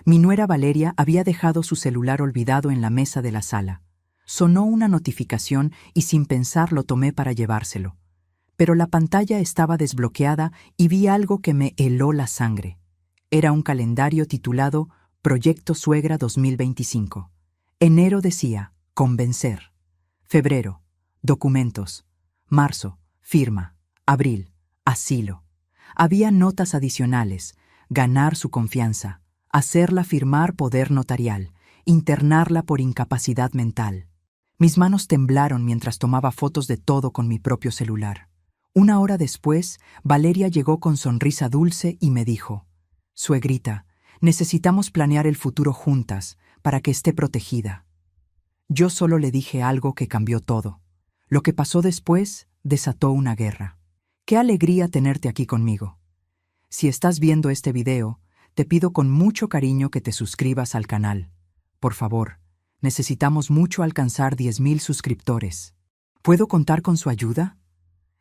Mi nuera Valeria había dejado su celular olvidado en la mesa de la sala. Sonó una notificación y sin pensar lo tomé para llevárselo. Pero la pantalla estaba desbloqueada y vi algo que me heló la sangre. Era un calendario titulado Proyecto Suegra 2025. Enero decía, convencer. Febrero, documentos. Marzo, firma. Abril, asilo. Había notas adicionales, ganar su confianza, hacerla firmar poder notarial, internarla por incapacidad mental. Mis manos temblaron mientras tomaba fotos de todo con mi propio celular. 1 hora después, Valeria llegó con sonrisa dulce y me dijo: «Suegrita, necesitamos planear el futuro juntas para que esté protegida». Yo solo le dije algo que cambió todo. Lo que pasó después desató una guerra. Qué alegría tenerte aquí conmigo. Si estás viendo este video, te pido con mucho cariño que te suscribas al canal. Por favor, necesitamos mucho alcanzar 10,000 suscriptores. ¿Puedo contar con su ayuda?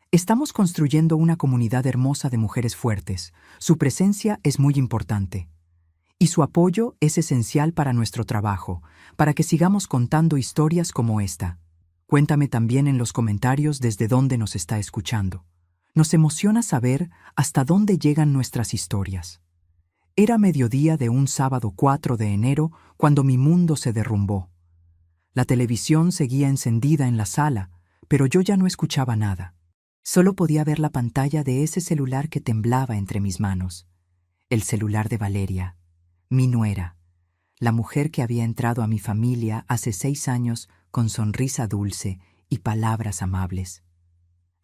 Estamos construyendo una comunidad hermosa de mujeres fuertes. Su presencia es muy importante. Y su apoyo es esencial para nuestro trabajo, para que sigamos contando historias como esta. Cuéntame también en los comentarios desde dónde nos está escuchando. Nos emociona saber hasta dónde llegan nuestras historias. Era mediodía de un sábado 4 de enero cuando mi mundo se derrumbó. La televisión seguía encendida en la sala, pero yo ya no escuchaba nada. Solo podía ver la pantalla de ese celular que temblaba entre mis manos. El celular de Valeria, mi nuera, la mujer que había entrado a mi familia hace 6 años con sonrisa dulce y palabras amables.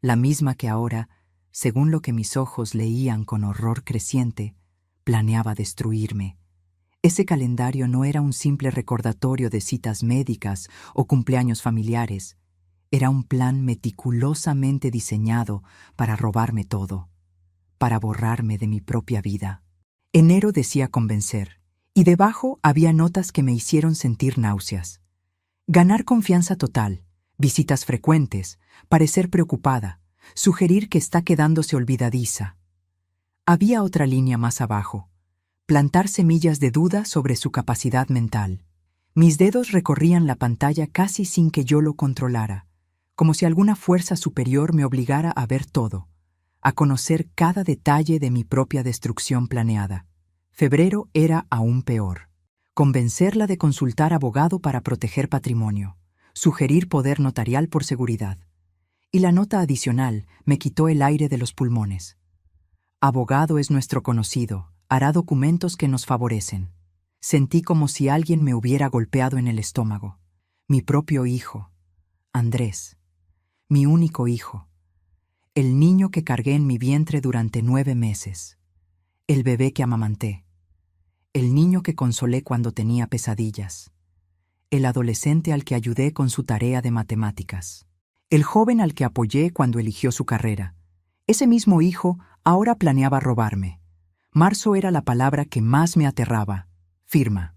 La misma que ahora, según lo que mis ojos leían con horror creciente, planeaba destruirme. Ese calendario no era un simple recordatorio de citas médicas o cumpleaños familiares. Era un plan meticulosamente diseñado para robarme todo, para borrarme de mi propia vida. Enero decía convencer, y debajo había notas que me hicieron sentir náuseas. Ganar confianza total, visitas frecuentes, parecer preocupada, sugerir que está quedándose olvidadiza. Había otra línea más abajo, plantar semillas de duda sobre su capacidad mental. Mis dedos recorrían la pantalla casi sin que yo lo controlara, como si alguna fuerza superior me obligara a ver todo, a conocer cada detalle de mi propia destrucción planeada. Febrero era aún peor. Convencerla de consultar abogado para proteger patrimonio, sugerir poder notarial por seguridad. Y la nota adicional me quitó el aire de los pulmones. Abogado es nuestro conocido, hará documentos que nos favorecen. Sentí como si alguien me hubiera golpeado en el estómago. Mi propio hijo, Andrés. Mi único hijo, el niño que cargué en mi vientre durante 9 meses, el bebé que amamanté, el niño que consolé cuando tenía pesadillas, el adolescente al que ayudé con su tarea de matemáticas, el joven al que apoyé cuando eligió su carrera. Ese mismo hijo ahora planeaba robarme. Marzo era la palabra que más me aterraba. Firma.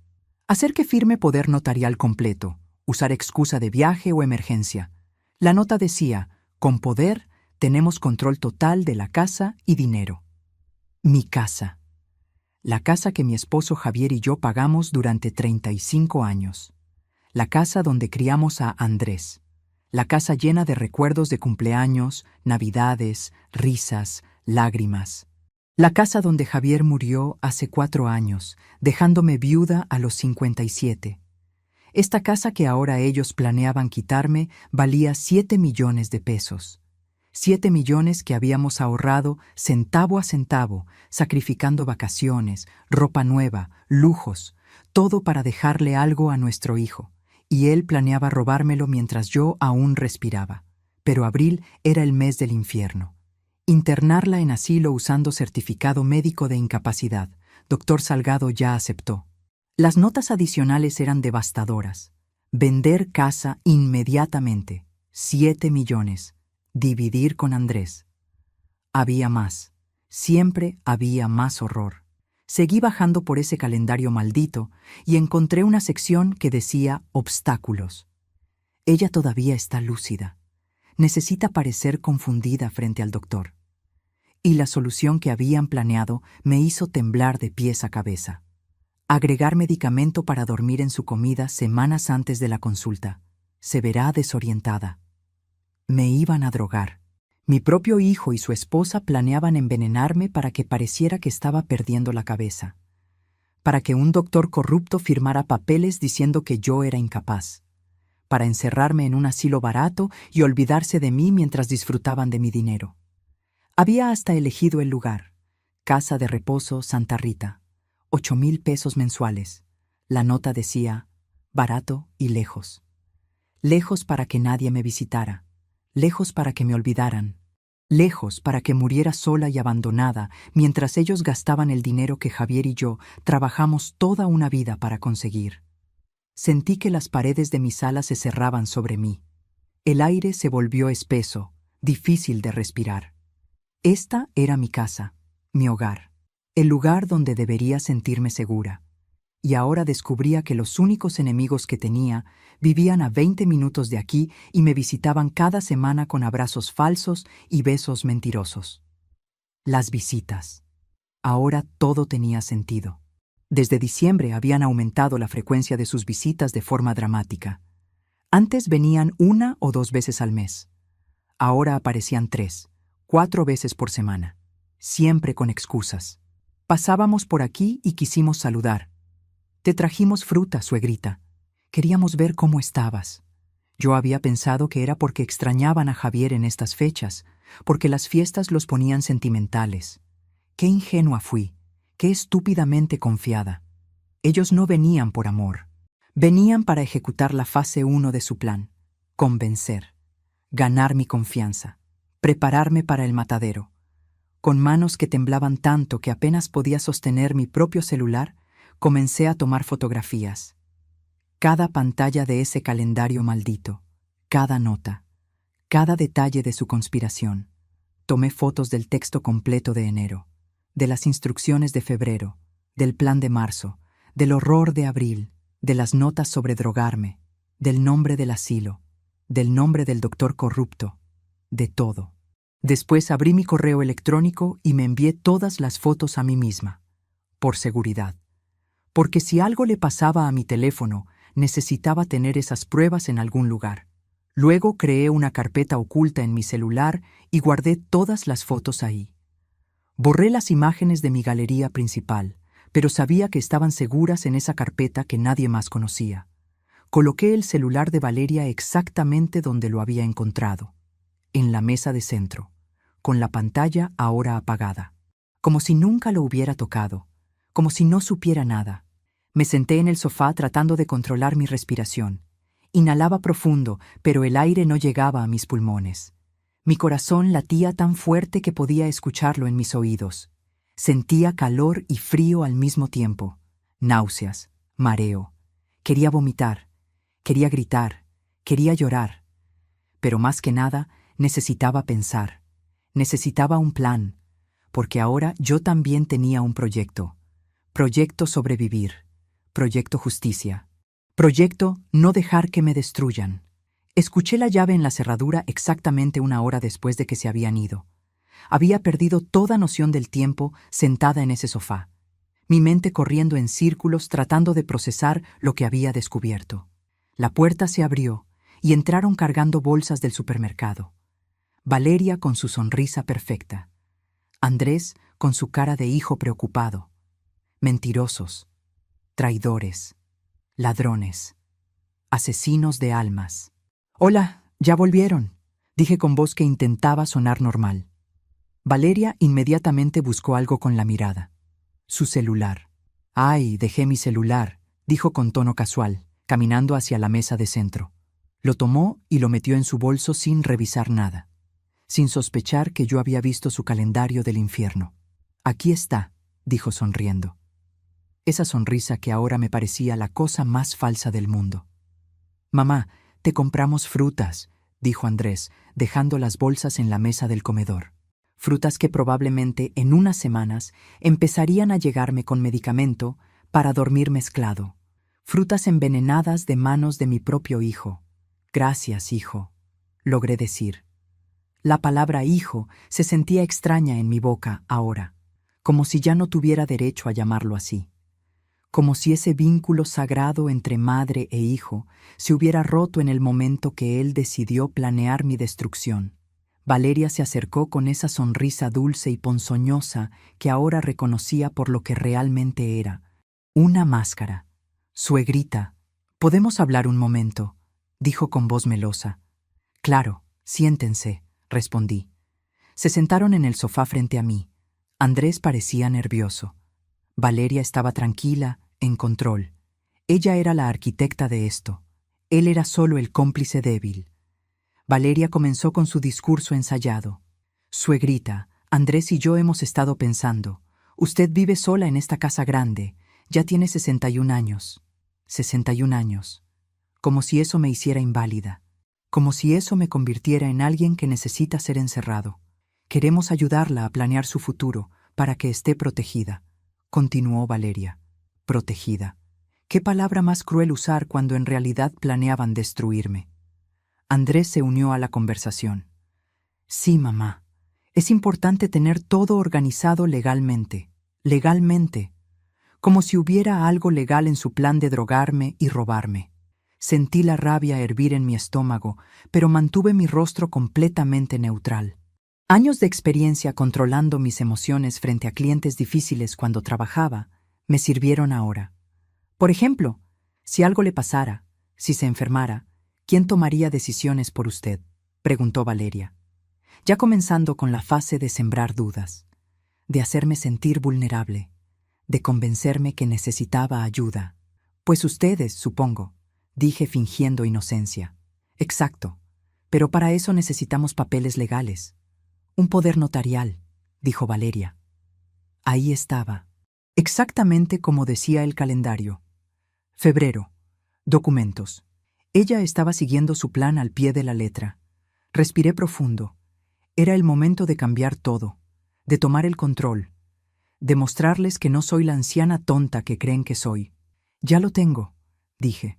Hacer que firme poder notarial completo, usar excusa de viaje o emergencia. La nota decía, con poder tenemos control total de la casa y dinero. Mi casa. La casa que mi esposo Javier y yo pagamos durante 35 años. La casa donde criamos a Andrés. La casa llena de recuerdos de cumpleaños, navidades, risas, lágrimas. La casa donde Javier murió hace 4 años, dejándome viuda a los 57. Esta casa que ahora ellos planeaban quitarme valía 7 millones de pesos. 7 millones que habíamos ahorrado centavo a centavo, sacrificando vacaciones, ropa nueva, lujos, todo para dejarle algo a nuestro hijo. Y él planeaba robármelo mientras yo aún respiraba. Pero abril era el mes del infierno. Internarla en asilo usando certificado médico de incapacidad. Doctor Salgado ya aceptó. Las notas adicionales eran devastadoras. Vender casa inmediatamente. 7 millones. Dividir con Andrés. Había más. Siempre había más horror. Seguí bajando por ese calendario maldito y encontré una sección que decía obstáculos. Ella todavía está lúcida. Necesita parecer confundida frente al doctor. Y la solución que habían planeado me hizo temblar de pies a cabeza. agregar medicamento para dormir en su comida semanas antes de la consulta. Se verá desorientada. Me iban a drogar. Mi propio hijo y su esposa planeaban envenenarme para que pareciera que estaba perdiendo la cabeza. Para que un doctor corrupto firmara papeles diciendo que yo era incapaz. Para encerrarme en un asilo barato y olvidarse de mí mientras disfrutaban de mi dinero. Había hasta elegido el lugar. Casa de Reposo Santa Rita. 8,000 pesos mensuales. La nota decía, barato y lejos. Lejos para que nadie me visitara. Lejos para que me olvidaran. Lejos para que muriera sola y abandonada mientras ellos gastaban el dinero que Javier y yo trabajamos toda una vida para conseguir. Sentí que las paredes de mi sala se cerraban sobre mí. El aire se volvió espeso, difícil de respirar. Esta era mi casa, mi hogar, el lugar donde debería sentirme segura. Y ahora descubría que los únicos enemigos que tenía vivían a 20 minutos de aquí y me visitaban cada semana con abrazos falsos y besos mentirosos. Las visitas. Ahora todo tenía sentido. Desde diciembre habían aumentado la frecuencia de sus visitas de forma dramática. Antes venían 1 o 2 veces al mes. Ahora aparecían 3, 4 veces por semana. Siempre con excusas. Pasábamos por aquí y quisimos saludar. Te trajimos fruta, suegrita. Queríamos ver cómo estabas. Yo había pensado que era porque extrañaban a Javier en estas fechas, porque las fiestas los ponían sentimentales. Qué ingenua fui, qué estúpidamente confiada. Ellos no venían por amor. Venían para ejecutar la fase 1 de su plan. Convencer. Ganar mi confianza. Prepararme para el matadero. Con manos que temblaban tanto que apenas podía sostener mi propio celular, comencé a tomar fotografías. Cada pantalla de ese calendario maldito, cada nota, cada detalle de su conspiración. Tomé fotos del texto completo de enero, de las instrucciones de febrero, del plan de marzo, del horror de abril, de las notas sobre drogarme, del nombre del asilo, del nombre del doctor corrupto, de todo. Después abrí mi correo electrónico y me envié todas las fotos a mí misma, por seguridad. Porque si algo le pasaba a mi teléfono, necesitaba tener esas pruebas en algún lugar. Luego creé una carpeta oculta en mi celular y guardé todas las fotos ahí. Borré las imágenes de mi galería principal, pero sabía que estaban seguras en esa carpeta que nadie más conocía. Coloqué el celular de Valeria exactamente donde lo había encontrado, en la mesa de centro, con la pantalla ahora apagada, como si nunca lo hubiera tocado. Como si no supiera nada. Me senté en el sofá tratando de controlar mi respiración. Inhalaba profundo, pero el aire no llegaba a mis pulmones. Mi corazón latía tan fuerte que podía escucharlo en mis oídos. Sentía calor y frío al mismo tiempo. Náuseas, mareo. Quería vomitar, quería gritar, quería llorar. Pero más que nada, necesitaba pensar. Necesitaba un plan, porque ahora yo también tenía un proyecto. Proyecto sobrevivir. Proyecto justicia. Proyecto no dejar que me destruyan. Escuché la llave en la cerradura exactamente 1 hora después de que se habían ido. Había perdido toda noción del tiempo sentada en ese sofá. Mi mente corriendo en círculos tratando de procesar lo que había descubierto. La puerta se abrió y entraron cargando bolsas del supermercado. Valeria con su sonrisa perfecta. Andrés con su cara de hijo preocupado. Mentirosos, traidores, ladrones, asesinos de almas. «Hola, ya volvieron», dije con voz que intentaba sonar normal. Valeria inmediatamente buscó algo con la mirada. Su celular. «Ay, dejé mi celular», dijo con tono casual, caminando hacia la mesa de centro. Lo tomó y lo metió en su bolso sin revisar nada, sin sospechar que yo había visto su calendario del infierno. «Aquí está», dijo sonriendo. Esa sonrisa que ahora me parecía la cosa más falsa del mundo. «Mamá, te compramos frutas», dijo Andrés, dejando las bolsas en la mesa del comedor. Frutas que probablemente en unas semanas empezarían a llegarme con medicamento para dormir mezclado. Frutas envenenadas de manos de mi propio hijo. «Gracias, hijo», logré decir. La palabra hijo se sentía extraña en mi boca ahora, como si ya no tuviera derecho a llamarlo así. como si ese vínculo sagrado entre madre e hijo se hubiera roto en el momento que él decidió planear mi destrucción. Valeria se acercó con esa sonrisa dulce y ponzoñosa que ahora reconocía por lo que realmente era: una máscara. Suegrita, ¿podemos hablar un momento?, dijo con voz melosa. Claro, siéntense, respondí. Se sentaron en el sofá frente a mí. Andrés parecía nervioso. Valeria estaba tranquila, en control. Ella era la arquitecta de esto. Él era solo el cómplice débil. Valeria comenzó con su discurso ensayado. Suegrita, Andrés y yo hemos estado pensando. Usted vive sola en esta casa grande. Ya tiene 61 años. 61 años. Como si eso me hiciera inválida. Como si eso me convirtiera en alguien que necesita ser encerrado. Queremos ayudarla a planear su futuro para que esté protegida, continuó Valeria. Protegida. ¿Qué palabra más cruel usar cuando en realidad planeaban destruirme? Andrés se unió a la conversación. Sí, mamá. Es importante tener todo organizado legalmente. Legalmente. Como si hubiera algo legal en su plan de drogarme y robarme. Sentí la rabia hervir en mi estómago, pero mantuve mi rostro completamente neutral. Años de experiencia controlando mis emociones frente a clientes difíciles cuando trabajaba me sirvieron ahora. Por ejemplo, si algo le pasara, si se enfermara, ¿quién tomaría decisiones por usted?, preguntó Valeria, ya comenzando con la fase de sembrar dudas, de hacerme sentir vulnerable, de convencerme que necesitaba ayuda. Pues ustedes, supongo, dije fingiendo inocencia. Exacto, pero para eso necesitamos papeles legales. Un poder notarial, dijo Valeria. Ahí estaba, exactamente como decía el calendario. Febrero. Documentos. Ella estaba siguiendo su plan al pie de la letra. Respiré profundo. Era el momento de cambiar todo, de tomar el control, de mostrarles que no soy la anciana tonta que creen que soy. Ya lo tengo, dije.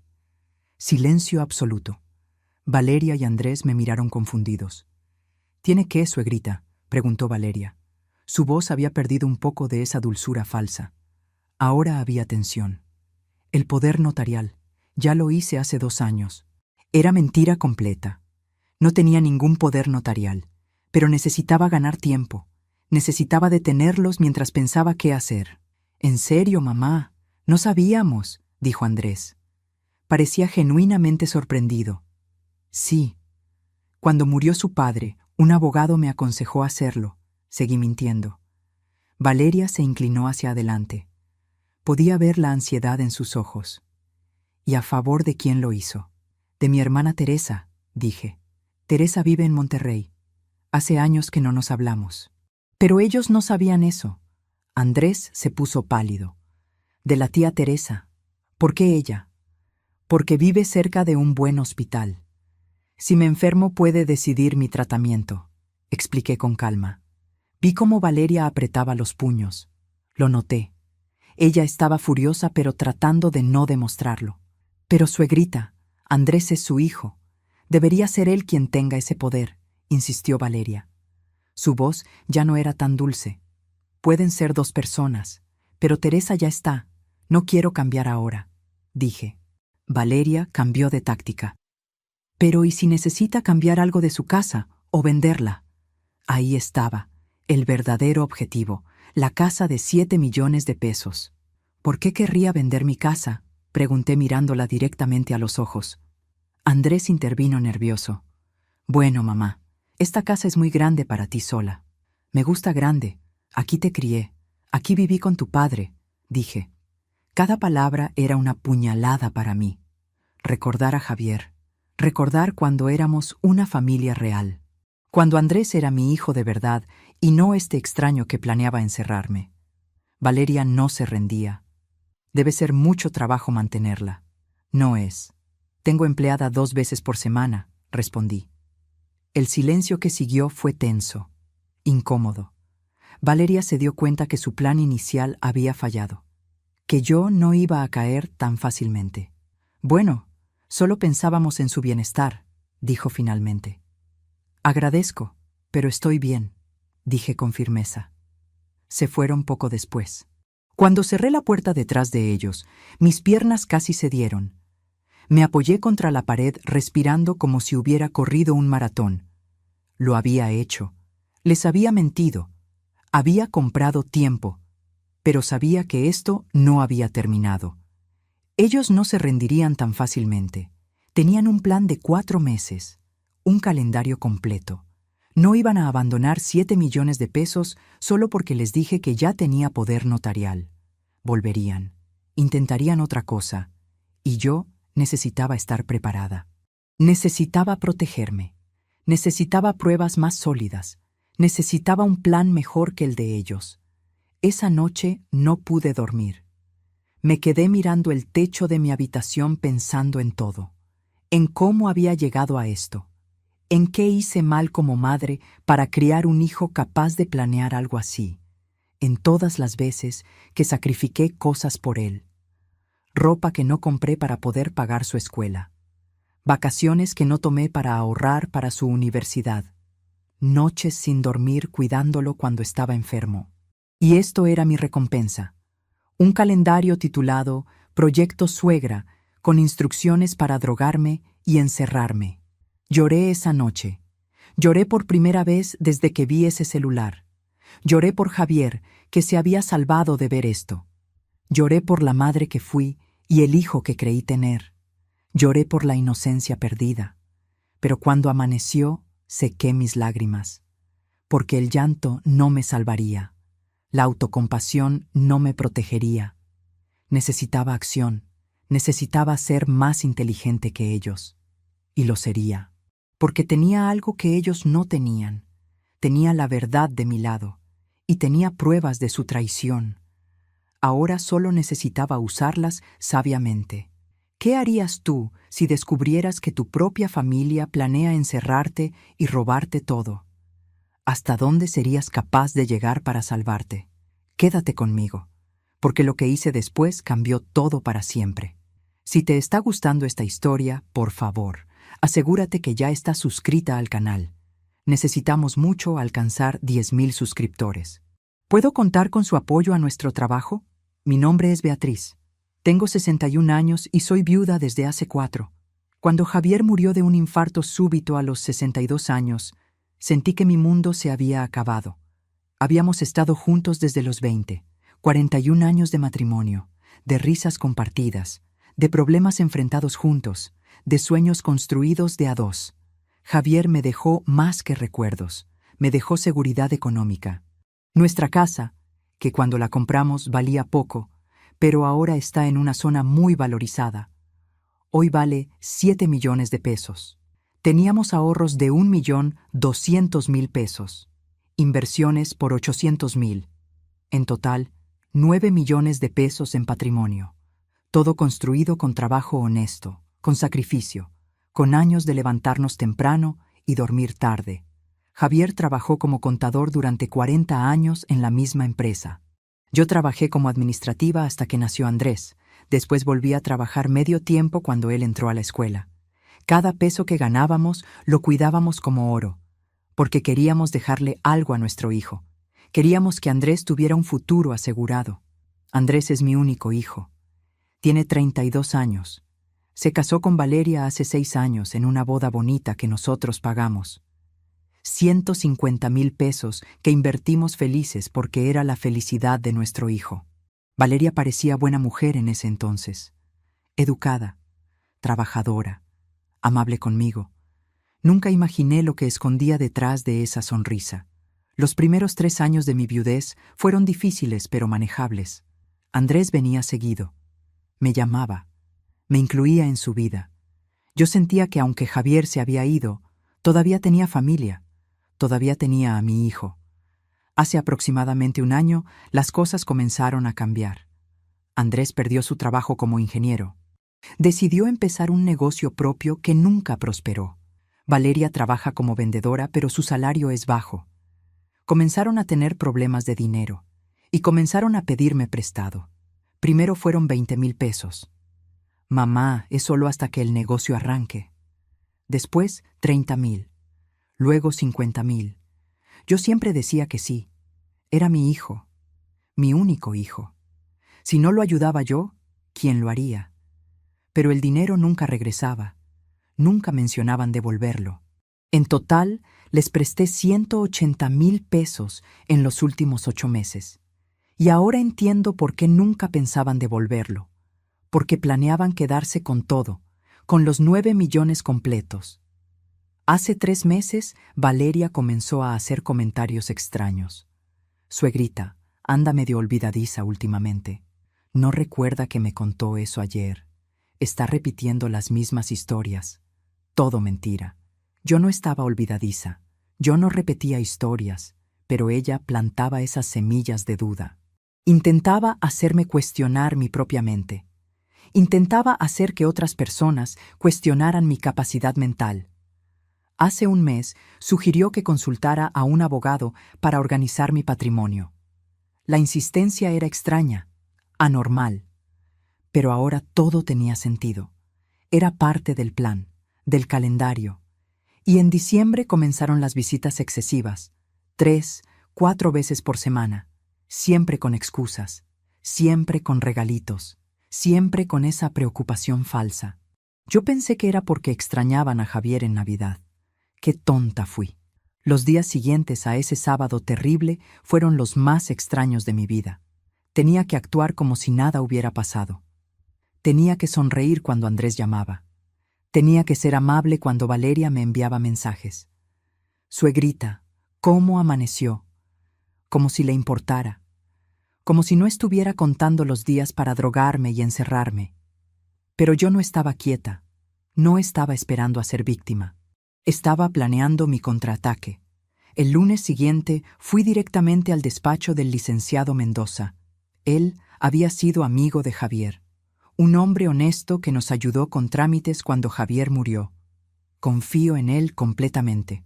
Silencio absoluto. Valeria y Andrés me miraron confundidos. ¿Tiene qué, suegrita?, preguntó Valeria. Su voz había perdido un poco de esa dulzura falsa. Ahora había tensión. El poder notarial. Ya lo hice hace 2 años. Era mentira completa. No tenía ningún poder notarial, pero necesitaba ganar tiempo. Necesitaba detenerlos mientras pensaba qué hacer. «¿En serio, mamá? No sabíamos», dijo Andrés. Parecía genuinamente sorprendido. Sí. Cuando murió su padre, un abogado me aconsejó hacerlo. Seguí mintiendo. Valeria se inclinó hacia adelante. Podía ver la ansiedad en sus ojos. ¿Y a favor de quién lo hizo? De mi hermana Teresa, dije. Teresa vive en Monterrey. Hace años que no nos hablamos. Pero ellos no sabían eso. Andrés se puso pálido. De la tía Teresa. ¿Por qué ella? Porque vive cerca de un buen hospital. Si me enfermo puede decidir mi tratamiento, expliqué con calma. Vi cómo Valeria apretaba los puños. Lo noté. Ella estaba furiosa pero tratando de no demostrarlo. Pero suegrita, Andrés es su hijo. Debería ser él quien tenga ese poder, insistió Valeria. Su voz ya no era tan dulce. Pueden ser 2 personas, pero Teresa ya está. No quiero cambiar ahora, dije. Valeria cambió de táctica. Pero ¿y si necesita cambiar algo de su casa o venderla? Ahí estaba, el verdadero objetivo, la casa de 7 millones de pesos. ¿Por qué querría vender mi casa?, pregunté mirándola directamente a los ojos. Andrés intervino nervioso. Bueno, mamá, esta casa es muy grande para ti sola. Me gusta grande. Aquí te crié. Aquí viví con tu padre, dije. Cada palabra era una puñalada para mí. Recordar a Javier. Recordar cuando éramos una familia real. Cuando Andrés era mi hijo de verdad y no este extraño que planeaba encerrarme. Valeria no se rendía. Debe ser mucho trabajo mantenerla. No es. Tengo empleada 2 veces por semana, respondí. El silencio que siguió fue tenso, incómodo. Valeria se dio cuenta que su plan inicial había fallado, que yo no iba a caer tan fácilmente. Bueno, solo pensábamos en su bienestar, dijo finalmente. Agradezco, pero estoy bien, dije con firmeza. Se fueron poco después. Cuando cerré la puerta detrás de ellos, mis piernas casi cedieron. Me apoyé contra la pared respirando como si hubiera corrido un maratón. Lo había hecho. Les había mentido. Había comprado tiempo. Pero sabía que esto no había terminado. Ellos no se rendirían tan fácilmente. Tenían un plan de 4 meses, un calendario completo. No iban a abandonar 7 millones de pesos solo porque les dije que ya tenía poder notarial. Volverían, intentarían otra cosa, y yo necesitaba estar preparada. Necesitaba protegerme. Necesitaba pruebas más sólidas. Necesitaba un plan mejor que el de ellos. Esa noche no pude dormir. Me quedé mirando el techo de mi habitación pensando en todo, en cómo había llegado a esto, en qué hice mal como madre para criar un hijo capaz de planear algo así, en todas las veces que sacrifiqué cosas por él. Ropa que no compré para poder pagar su escuela, vacaciones que no tomé para ahorrar para su universidad, noches sin dormir cuidándolo cuando estaba enfermo. Y esto era mi recompensa. Un calendario titulado Proyecto Suegra, con instrucciones para drogarme y encerrarme. Lloré esa noche. Lloré por primera vez desde que vi ese celular. Lloré por Javier, que se había salvado de ver esto. Lloré por la madre que fui y el hijo que creí tener. Lloré por la inocencia perdida. Pero cuando amaneció, sequé mis lágrimas. Porque el llanto no me salvaría. La autocompasión no me protegería. Necesitaba acción. Necesitaba ser más inteligente que ellos. Y lo sería. Porque tenía algo que ellos no tenían. Tenía la verdad de mi lado. Y tenía pruebas de su traición. Ahora solo necesitaba usarlas sabiamente. ¿Qué harías tú si descubrieras que tu propia familia planea encerrarte y robarte todo? ¿Hasta dónde serías capaz de llegar para salvarte? Quédate conmigo, porque lo que hice después cambió todo para siempre. Si te está gustando esta historia, por favor, asegúrate que ya estás suscrita al canal. Necesitamos mucho alcanzar 10,000 suscriptores. ¿Puedo contar con su apoyo a nuestro trabajo? Mi nombre es Beatriz. Tengo 61 años y soy viuda desde hace 4. Cuando Javier murió de un infarto súbito a los 62 años, sentí que mi mundo se había acabado. Habíamos estado juntos desde los 20, 41 años de matrimonio, de risas compartidas, de problemas enfrentados juntos, de sueños construidos de a dos. Javier me dejó más que recuerdos, me dejó seguridad económica. Nuestra casa, que cuando la compramos valía poco, pero ahora está en una zona muy valorizada. Hoy vale 7 millones de pesos. Teníamos ahorros de 1.200.000 pesos. Inversiones por 800.000. En total, 9 millones de pesos en patrimonio. Todo construido con trabajo honesto, con sacrificio, con años de levantarnos temprano y dormir tarde. Javier trabajó como contador durante 40 años en la misma empresa. Yo trabajé como administrativa hasta que nació Andrés. Después volví a trabajar medio tiempo cuando él entró a la escuela. Cada peso que ganábamos lo cuidábamos como oro, porque queríamos dejarle algo a nuestro hijo. Queríamos que Andrés tuviera un futuro asegurado. Andrés es mi único hijo. Tiene 32 años. Se casó con Valeria hace 6 años en una boda bonita que nosotros pagamos. 150,000 pesos que invertimos felices porque era la felicidad de nuestro hijo. Valeria parecía buena mujer en ese entonces. Educada, trabajadora, amable conmigo. Nunca imaginé lo que escondía detrás de esa sonrisa. Los primeros 3 años de mi viudez fueron difíciles pero manejables. Andrés venía seguido. Me llamaba. Me incluía en su vida. Yo sentía que aunque Javier se había ido, todavía tenía familia. Todavía tenía a mi hijo. Hace aproximadamente 1 año, las cosas comenzaron a cambiar. Andrés perdió su trabajo como ingeniero. Decidió empezar un negocio propio que nunca prosperó. Valeria trabaja como vendedora, pero su salario es bajo. Comenzaron a tener problemas de dinero y comenzaron a pedirme prestado. Primero fueron 20,000 pesos. Mamá, es solo hasta que el negocio arranque. Después, 30,000. Luego 50,000. Yo siempre decía que sí. Era mi hijo, mi único hijo. Si no lo ayudaba yo, ¿quién lo haría? Pero el dinero nunca regresaba. Nunca mencionaban devolverlo. En total, les presté 180,000 pesos en los últimos 8 meses. Y ahora entiendo por qué nunca pensaban devolverlo. Porque planeaban quedarse con todo, con los 9 millones completos. Hace 3 meses, Valeria comenzó a hacer comentarios extraños. Suegrita, anda medio olvidadiza últimamente. No recuerda que me contó eso ayer. Está repitiendo las mismas historias. Todo mentira. Yo no estaba olvidadiza. Yo no repetía historias, pero ella plantaba esas semillas de duda. Intentaba hacerme cuestionar mi propia mente. Intentaba hacer que otras personas cuestionaran mi capacidad mental. Hace un mes sugirió que consultara a un abogado para organizar mi patrimonio. La insistencia era extraña, anormal. Pero ahora todo tenía sentido. Era parte del plan, del calendario. Y en diciembre comenzaron las visitas excesivas, 3, 4 veces por semana, siempre con excusas, siempre con regalitos, siempre con esa preocupación falsa. Yo pensé que era porque extrañaban a Javier en Navidad. ¡Qué tonta fui! Los días siguientes a ese sábado terrible fueron los más extraños de mi vida. Tenía que actuar como si nada hubiera pasado. Tenía que sonreír cuando Andrés llamaba. Tenía que ser amable cuando Valeria me enviaba mensajes. Suegrita, ¿cómo amaneció? Como si le importara. Como si no estuviera contando los días para drogarme y encerrarme. Pero yo no estaba quieta. No estaba esperando a ser víctima. Estaba planeando mi contraataque. El lunes siguiente fui directamente al despacho del licenciado Mendoza. Él había sido amigo de Javier. Un hombre honesto que nos ayudó con trámites cuando Javier murió. Confío en él completamente.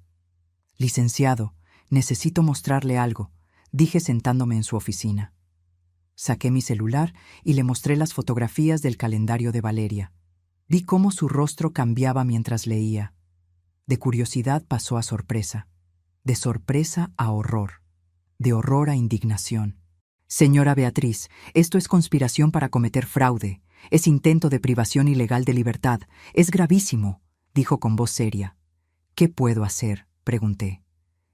Licenciado, necesito mostrarle algo, dije sentándome en su oficina. Saqué mi celular y le mostré las fotografías del calendario de Valeria. Vi cómo su rostro cambiaba mientras leía. De curiosidad pasó a sorpresa. De sorpresa a horror. De horror a indignación. Señora Beatriz, esto es conspiración para cometer fraude. Es intento de privación ilegal de libertad. Es gravísimo, dijo con voz seria. ¿Qué puedo hacer?, pregunté.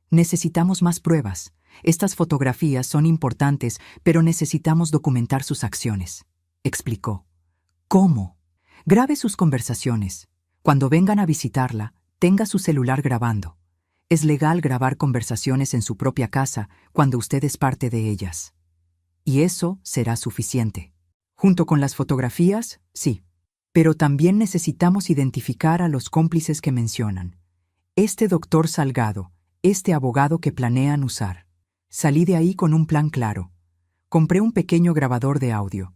Necesitamos más pruebas. Estas fotografías son importantes, pero necesitamos documentar sus acciones, explicó. ¿Cómo? Grabe sus conversaciones. Cuando vengan a visitarla, tenga su celular grabando. Es legal grabar conversaciones en su propia casa cuando usted es parte de ellas. Y eso será suficiente. Junto con las fotografías, sí. Pero también necesitamos identificar a los cómplices que mencionan. Este doctor Salgado, este abogado que planean usar. Salí de ahí con un plan claro. Compré un pequeño grabador de audio.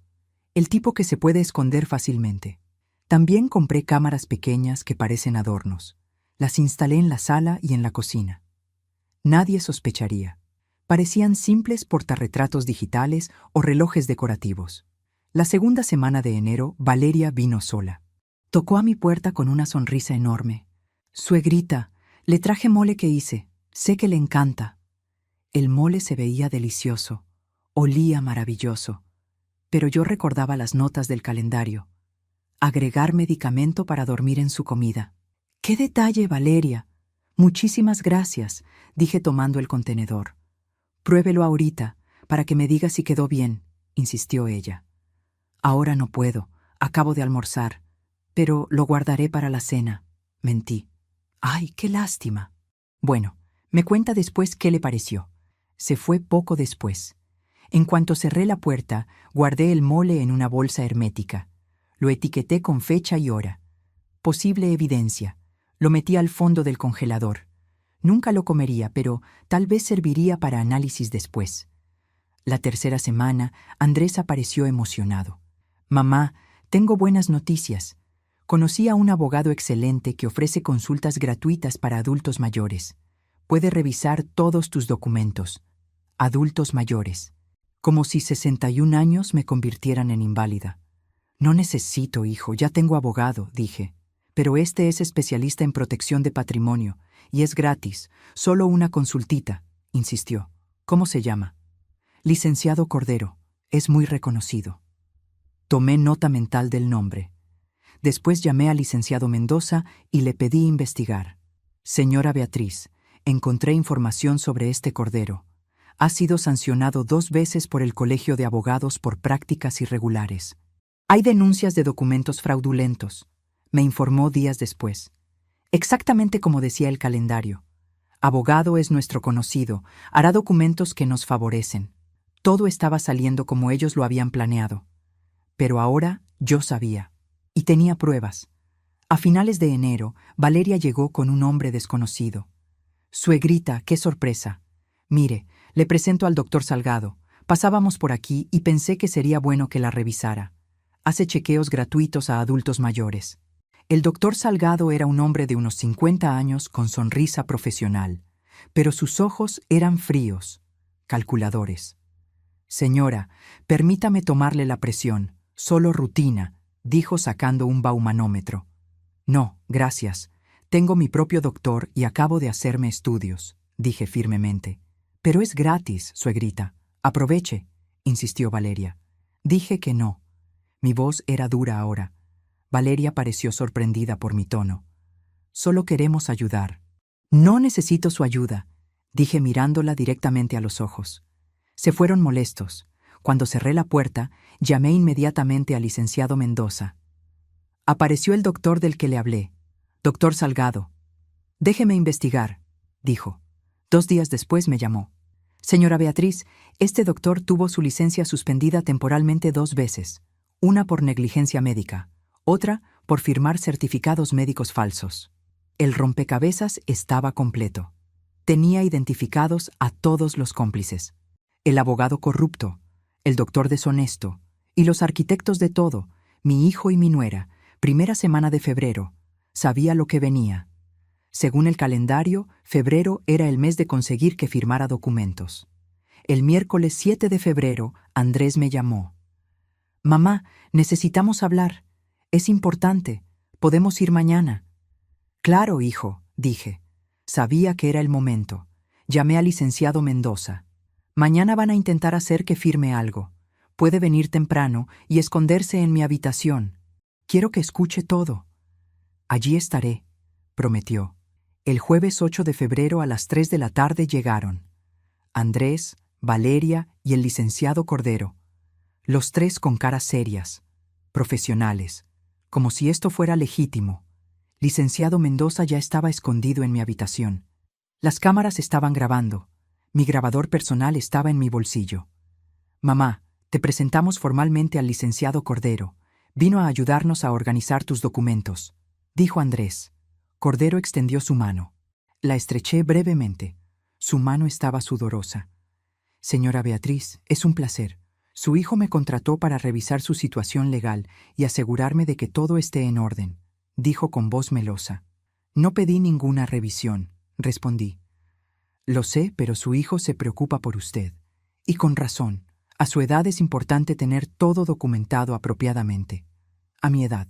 El tipo que se puede esconder fácilmente. También compré cámaras pequeñas que parecen adornos. Las instalé en la sala y en la cocina. Nadie sospecharía. Parecían simples portarretratos digitales o relojes decorativos. La segunda semana de enero, Valeria vino sola. Tocó a mi puerta con una sonrisa enorme. Suegrita, le traje mole que hice. Sé que le encanta. El mole se veía delicioso. Olía maravilloso. Pero yo recordaba las notas del calendario. Agregar medicamento para dormir en su comida. ¡Qué detalle, Valeria! Muchísimas gracias, dije tomando el contenedor. Pruébelo ahorita, para que me diga si quedó bien, insistió ella. Ahora no puedo, acabo de almorzar, pero lo guardaré para la cena, mentí. ¡Ay, qué lástima! Bueno, me cuenta después qué le pareció. Se fue poco después. En cuanto cerré la puerta, guardé el mole en una bolsa hermética. Lo etiqueté con fecha y hora. Posible evidencia. Lo metí al fondo del congelador. Nunca lo comería, pero tal vez serviría para análisis después. La tercera semana, Andrés apareció emocionado. Mamá, tengo buenas noticias. Conocí a un abogado excelente que ofrece consultas gratuitas para adultos mayores. Puede revisar todos tus documentos. Adultos mayores. Como si 61 años me convirtieran en inválida. No necesito, hijo, ya tengo abogado, dije. Pero este es especialista en protección de patrimonio, y es gratis, solo una consultita, insistió. ¿Cómo se llama? Licenciado Cordero, Es muy reconocido. Tomé nota mental del nombre. Después llamé al licenciado Mendoza y le pedí investigar. Señora Beatriz, encontré información sobre este cordero. Ha sido sancionado 2 veces por el Colegio de Abogados por prácticas irregulares. Hay denuncias de documentos fraudulentos, me informó días después. Exactamente como decía el calendario. Abogado es nuestro conocido, hará documentos que nos favorecen. Todo estaba saliendo como ellos lo habían planeado. Pero ahora yo sabía. Y tenía pruebas. A finales de enero, Valeria llegó con un hombre desconocido. Suegrita, qué sorpresa. Mire, le presento al doctor Salgado. Pasábamos por aquí y pensé que sería bueno que la revisara. Hace chequeos gratuitos a adultos mayores. El doctor Salgado era un hombre de unos 50 años con sonrisa profesional, pero sus ojos eran fríos, calculadores. Señora, permítame tomarle la presión, solo rutina, dijo sacando un baumanómetro. No, gracias. Tengo mi propio doctor y acabo de hacerme estudios, dije firmemente. Pero es gratis, suegrita. Aproveche, insistió Valeria. Dije que no. Mi voz era dura ahora. Valeria pareció sorprendida por mi tono. Solo queremos ayudar. No necesito su ayuda, dije mirándola directamente a los ojos. Se fueron molestos. Cuando cerré la puerta, llamé inmediatamente al licenciado Mendoza. Apareció el doctor del que le hablé. Doctor Salgado. Déjeme investigar, dijo. 2 días después me llamó. Señora Beatriz, este doctor tuvo su licencia suspendida temporalmente 2 veces. Una por negligencia médica, otra por firmar certificados médicos falsos. El rompecabezas estaba completo. Tenía identificados a todos los cómplices. El abogado corrupto, el doctor deshonesto, y los arquitectos de todo, mi hijo y mi nuera, primera semana de febrero, sabía lo que venía. Según el calendario, febrero era el mes de conseguir que firmara documentos. El miércoles 7 de febrero, Andrés me llamó. Mamá, necesitamos hablar. Es importante. Podemos ir mañana. Claro, hijo, dije. Sabía que era el momento. Llamé al licenciado Mendoza. Mañana van a intentar hacer que firme algo. Puede venir temprano y esconderse en mi habitación. Quiero que escuche todo. Allí estaré, prometió. El jueves 8 de febrero a las 3 de la tarde llegaron. Andrés, Valeria y el licenciado Cordero. Los 3 con caras serias, profesionales, como si esto fuera legítimo. Licenciado Mendoza ya estaba escondido en mi habitación. Las cámaras estaban grabando. Mi grabador personal estaba en mi bolsillo. Mamá, te presentamos formalmente al licenciado Cordero. Vino a ayudarnos a organizar tus documentos, dijo Andrés. Cordero extendió su mano. La estreché brevemente. Su mano estaba sudorosa. Señora Beatriz, es un placer. Su hijo me contrató para revisar su situación legal y asegurarme de que todo esté en orden, dijo con voz melosa. No pedí ninguna revisión, respondí. Lo sé, pero su hijo se preocupa por usted. Y con razón. A su edad es importante tener todo documentado apropiadamente. A mi edad.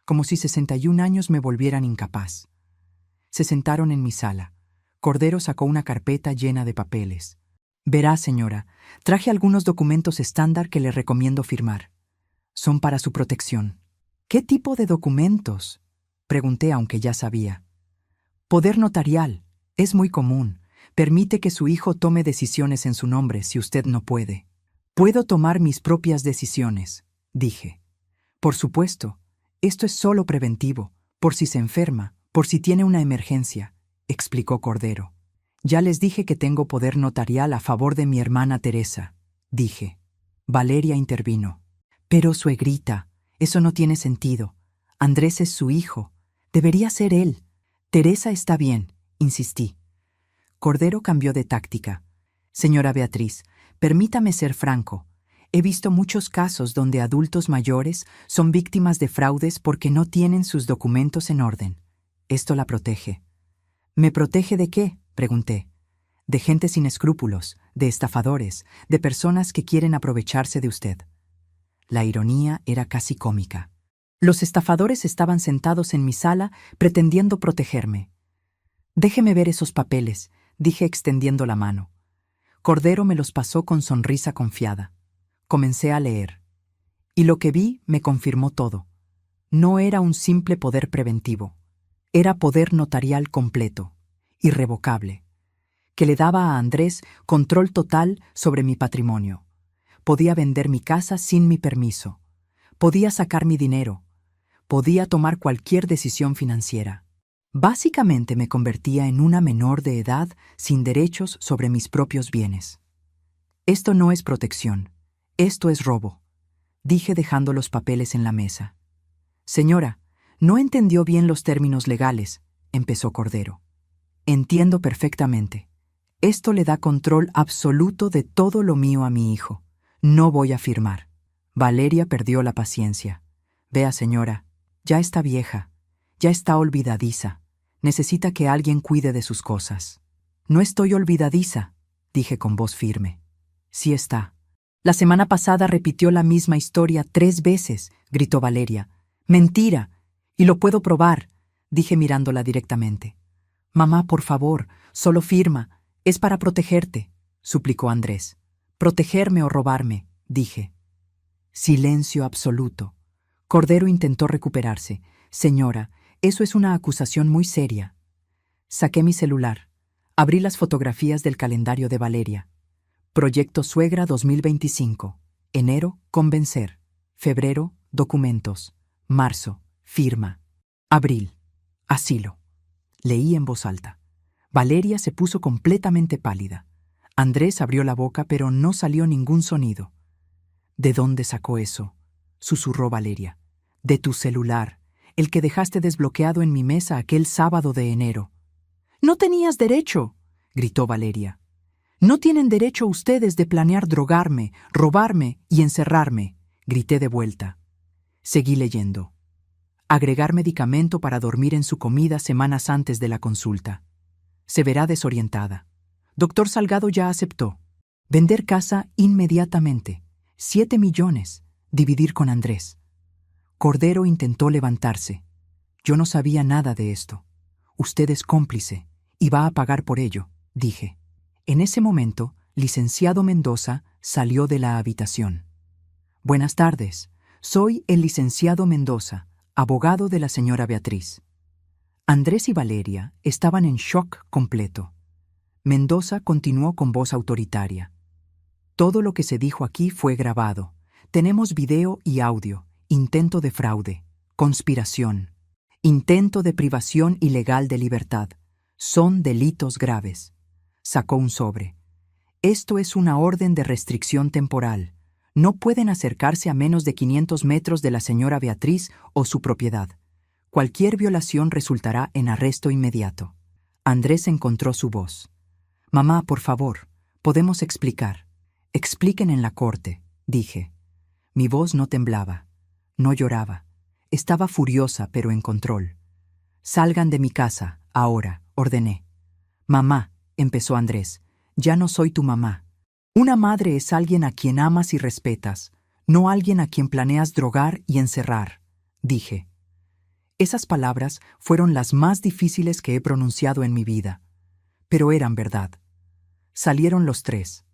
Como si 61 años me volvieran incapaz. Se sentaron en mi sala. Cordero sacó una carpeta llena de papeles. Verá, señora, traje algunos documentos estándar que le recomiendo firmar. Son para su protección. ¿Qué tipo de documentos? Pregunté, aunque ya sabía. Poder notarial. Es muy común. Permite que su hijo tome decisiones en su nombre si usted no puede. Puedo tomar mis propias decisiones, dije. Por supuesto, esto es solo preventivo, por si se enferma, por si tiene una emergencia, explicó Cordero. Ya les dije que tengo poder notarial a favor de mi hermana Teresa, dije. Valeria intervino. Pero, suegrita, eso no tiene sentido. Andrés es su hijo. Debería ser él. Teresa está bien, insistí. Cordero cambió de táctica. Señora Beatriz, permítame ser franco. He visto muchos casos donde adultos mayores son víctimas de fraudes porque no tienen sus documentos en orden. Esto la protege. ¿Me protege de qué?, pregunté. De gente sin escrúpulos, de estafadores, de personas que quieren aprovecharse de usted. La ironía era casi cómica. Los estafadores estaban sentados en mi sala pretendiendo protegerme. Déjeme ver esos papeles, dije extendiendo la mano. Cordero me los pasó con sonrisa confiada. Comencé a leer. Y lo que vi me confirmó todo. No era un simple poder preventivo. Era poder notarial completo, irrevocable, que le daba a Andrés control total sobre mi patrimonio. Podía vender mi casa sin mi permiso. Podía sacar mi dinero. Podía tomar cualquier decisión financiera. Básicamente me convertía en una menor de edad sin derechos sobre mis propios bienes. Esto no es protección. Esto es robo, dije dejando los papeles en la mesa. Señora, no entendió bien los términos legales, empezó Cordero. Entiendo perfectamente. Esto le da control absoluto de todo lo mío a mi hijo. No voy a firmar. Valeria perdió la paciencia. Vea, señora, ya está vieja, ya está olvidadiza. Necesita que alguien cuide de sus cosas. No estoy olvidadiza, dije con voz firme. Sí está. La semana pasada repitió la misma historia 3 veces, gritó Valeria. Mentira. Y lo puedo probar, dije mirándola directamente. Mamá, por favor, solo firma. Es para protegerte, suplicó Andrés. Protegerme o robarme, dije. Silencio absoluto. Cordero intentó recuperarse. Señora, eso es una acusación muy seria. Saqué mi celular. Abrí las fotografías del calendario de Valeria. Proyecto Suegra 2025. Enero, convencer. Febrero, documentos. Marzo, firma. Abril, asilo. Leí en voz alta. Valeria se puso completamente pálida. Andrés abrió la boca, pero no salió ningún sonido. ¿De dónde sacó eso?, susurró Valeria. De tu celular, el que dejaste desbloqueado en mi mesa aquel sábado de enero. No tenías derecho, gritó Valeria. No tienen derecho ustedes de planear drogarme, robarme y encerrarme, grité de vuelta. Seguí leyendo. Agregar medicamento para dormir en su comida semanas antes de la consulta. Se verá desorientada. Doctor Salgado ya aceptó. Vender casa inmediatamente. 7 millones. Dividir con Andrés. Cordero intentó levantarse. Yo no sabía nada de esto. Usted es cómplice y va a pagar por ello, dije. En ese momento, licenciado Mendoza salió de la habitación. Buenas tardes. Soy el licenciado Mendoza, abogado de la señora Beatriz. Andrés y Valeria estaban en shock completo. Mendoza continuó con voz autoritaria. Todo lo que se dijo aquí fue grabado. Tenemos video y audio. Intento de fraude. Conspiración. Intento de privación ilegal de libertad. Son delitos graves. Sacó un sobre. Esto es una orden de restricción temporal. No pueden acercarse a menos de 500 metros de la señora Beatriz o su propiedad. Cualquier violación resultará en arresto inmediato. Andrés encontró su voz. Mamá, por favor, podemos explicar. Expliquen en la corte, dije. Mi voz no temblaba, no lloraba. Estaba furiosa, pero en control. Salgan de mi casa, ahora, ordené. Mamá, empezó Andrés, ya no soy tu mamá. Una madre es alguien a quien amas y respetas, no alguien a quien planeas drogar y encerrar, dije. Esas palabras fueron las más difíciles que he pronunciado en mi vida, pero eran verdad. Salieron los 3.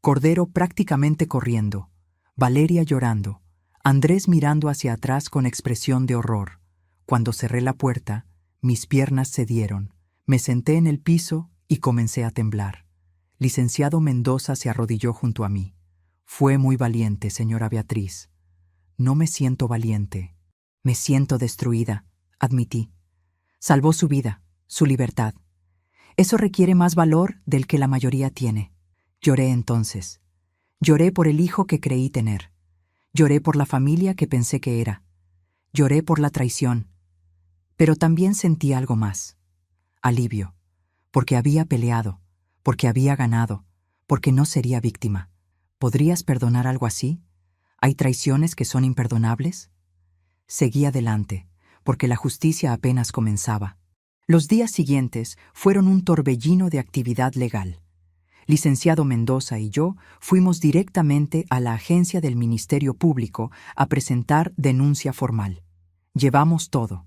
Cordero prácticamente corriendo, Valeria llorando, Andrés mirando hacia atrás con expresión de horror. Cuando cerré la puerta, mis piernas cedieron, me senté en el piso y comencé a temblar. Licenciado Mendoza se arrodilló junto a mí. Fue muy valiente, señora Beatriz. No me siento valiente. Me siento destruida, admití. Salvó su vida, su libertad. Eso requiere más valor del que la mayoría tiene. Lloré entonces. Lloré por el hijo que creí tener. Lloré por la familia que pensé que era. Lloré por la traición. Pero también sentí algo más. Alivio. Porque había peleado. Porque había ganado. Porque no sería víctima. ¿Podrías perdonar algo así? ¿Hay traiciones que son imperdonables? Seguí adelante, porque la justicia apenas comenzaba. Los días siguientes fueron un torbellino de actividad legal. Licenciado Mendoza y yo fuimos directamente a la agencia del Ministerio Público a presentar denuncia formal. Llevamos todo.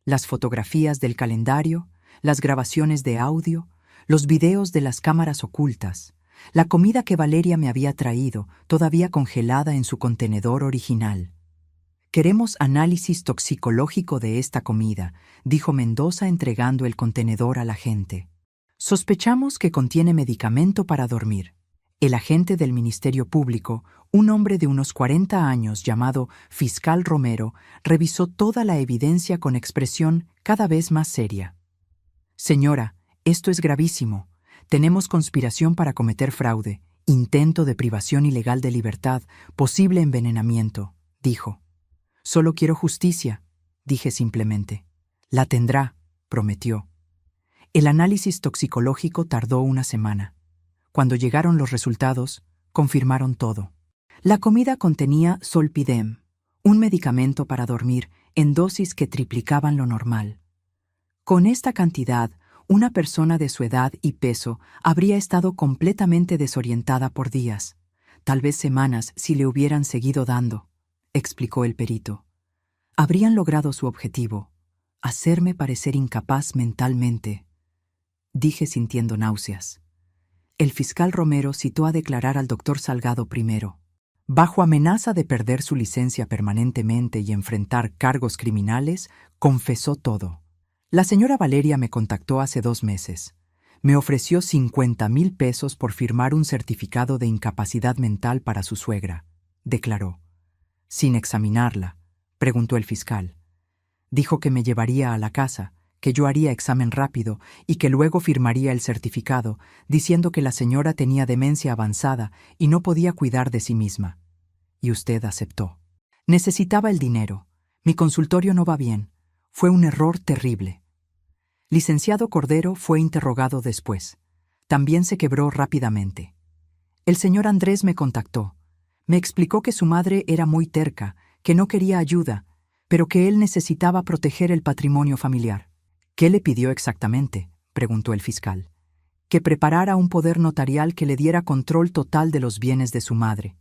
Las fotografías del calendario, las grabaciones de audio, los videos de las cámaras ocultas, La comida que Valeria me había traído, todavía congelada en su contenedor original. «Queremos análisis toxicológico de esta comida», dijo Mendoza entregando el contenedor al agente. «Sospechamos que contiene medicamento para dormir». El agente del Ministerio Público, un hombre de unos 40 años llamado Fiscal Romero, revisó toda la evidencia con expresión cada vez más seria. «Señora, esto es gravísimo. Tenemos conspiración para cometer fraude, intento de privación ilegal de libertad, posible envenenamiento», dijo. «Solo quiero justicia», dije simplemente. «La tendrá», prometió. El análisis toxicológico tardó una semana. Cuando llegaron los resultados, confirmaron todo. La comida contenía Zolpidem, un medicamento para dormir en dosis que triplicaban lo normal. Con esta cantidad, una persona de su edad y peso habría estado completamente desorientada por días, tal vez semanas si le hubieran seguido dando, explicó el perito. Habrían logrado su objetivo, hacerme parecer incapaz mentalmente, dije sintiendo náuseas. El fiscal Romero citó a declarar al doctor Salgado primero. Bajo amenaza de perder su licencia permanentemente y enfrentar cargos criminales, confesó todo. La señora Valeria me contactó hace 2 meses. Me ofreció 50,000 pesos por firmar un certificado de incapacidad mental para su suegra, declaró. Sin examinarla, preguntó el fiscal. Dijo que me llevaría a la casa, que yo haría examen rápido y que luego firmaría el certificado, diciendo que la señora tenía demencia avanzada y no podía cuidar de sí misma. Y usted aceptó. Necesitaba el dinero. Mi consultorio no va bien. Fue un error terrible. Licenciado Cordero fue interrogado después. También se quebró rápidamente. El señor Andrés me contactó. Me explicó que su madre era muy terca, que no quería ayuda, pero que él necesitaba proteger el patrimonio familiar. ¿Qué le pidió exactamente?, preguntó el fiscal. Que preparara un poder notarial que le diera control total de los bienes de su madre.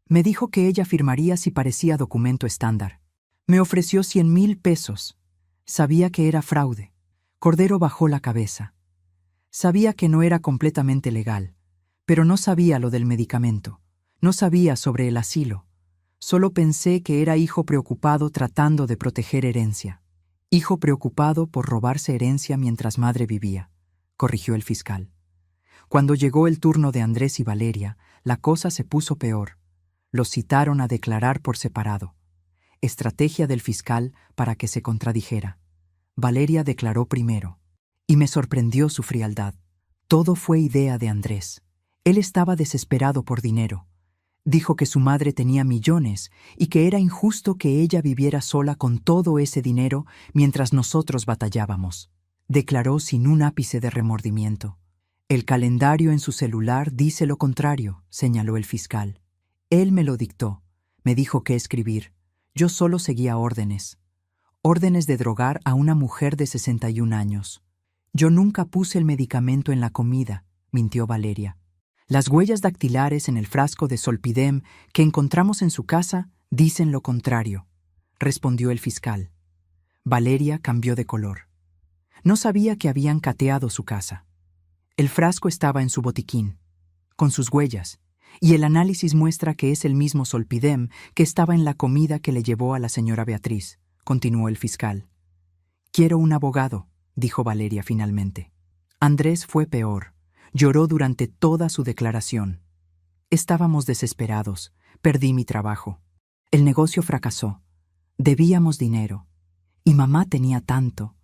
Me dijo que ella firmaría si parecía documento estándar. Me ofreció 100,000 pesos. Sabía que era fraude. Cordero bajó la cabeza. Sabía que no era completamente legal, pero no sabía lo del medicamento. No sabía sobre el asilo. Solo pensé que era hijo preocupado tratando de proteger herencia. Hijo preocupado por robarse herencia mientras madre vivía, corrigió el fiscal. Cuando llegó el turno de Andrés y Valeria, la cosa se puso peor. Los citaron a declarar por separado. Estrategia del fiscal para que se contradijera. Valeria declaró primero. Y me sorprendió su frialdad. Todo fue idea de Andrés. Él estaba desesperado por dinero. Dijo que su madre tenía millones y que era injusto que ella viviera sola con todo ese dinero mientras nosotros batallábamos. Declaró sin un ápice de remordimiento. El calendario en su celular dice lo contrario, señaló el fiscal. Él me lo dictó. Me dijo qué escribir. Yo solo seguía órdenes. Órdenes de drogar a una mujer de 61 años. Yo nunca puse el medicamento en la comida, mintió Valeria. Las huellas dactilares en el frasco de Zolpidem que encontramos en su casa dicen lo contrario, respondió el fiscal. Valeria cambió de color. No sabía que habían cateado su casa. El frasco estaba en su botiquín, con sus huellas, y el análisis muestra que es el mismo Zolpidem que estaba en la comida que le llevó a la señora Beatriz, continuó el fiscal. Quiero un abogado, dijo Valeria finalmente. Andrés fue peor. Lloró durante toda su declaración. Estábamos desesperados. Perdí mi trabajo. El negocio fracasó. Debíamos dinero. Y mamá tenía tanto.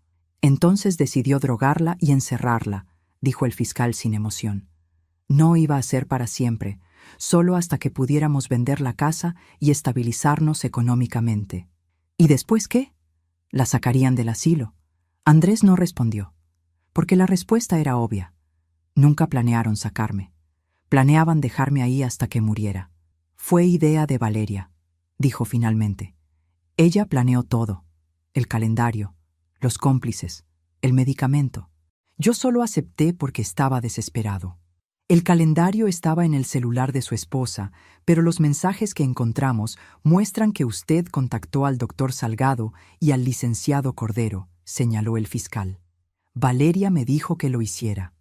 Entonces decidió drogarla y encerrarla, dijo el fiscal sin emoción. No iba a ser para siempre, solo hasta que pudiéramos vender la casa y estabilizarnos económicamente. ¿Y después qué? La sacarían del asilo. Andrés no respondió, porque la respuesta era obvia. Nunca planearon sacarme. Planeaban dejarme ahí hasta que muriera. Fue idea de Valeria, dijo finalmente. Ella planeó todo. El calendario, los cómplices, el medicamento. Yo solo acepté porque estaba desesperado. El calendario estaba en el celular de su esposa, pero los mensajes que encontramos muestran que usted contactó al doctor Salgado y al licenciado Cordero, señaló el fiscal. Valeria me dijo que lo hiciera.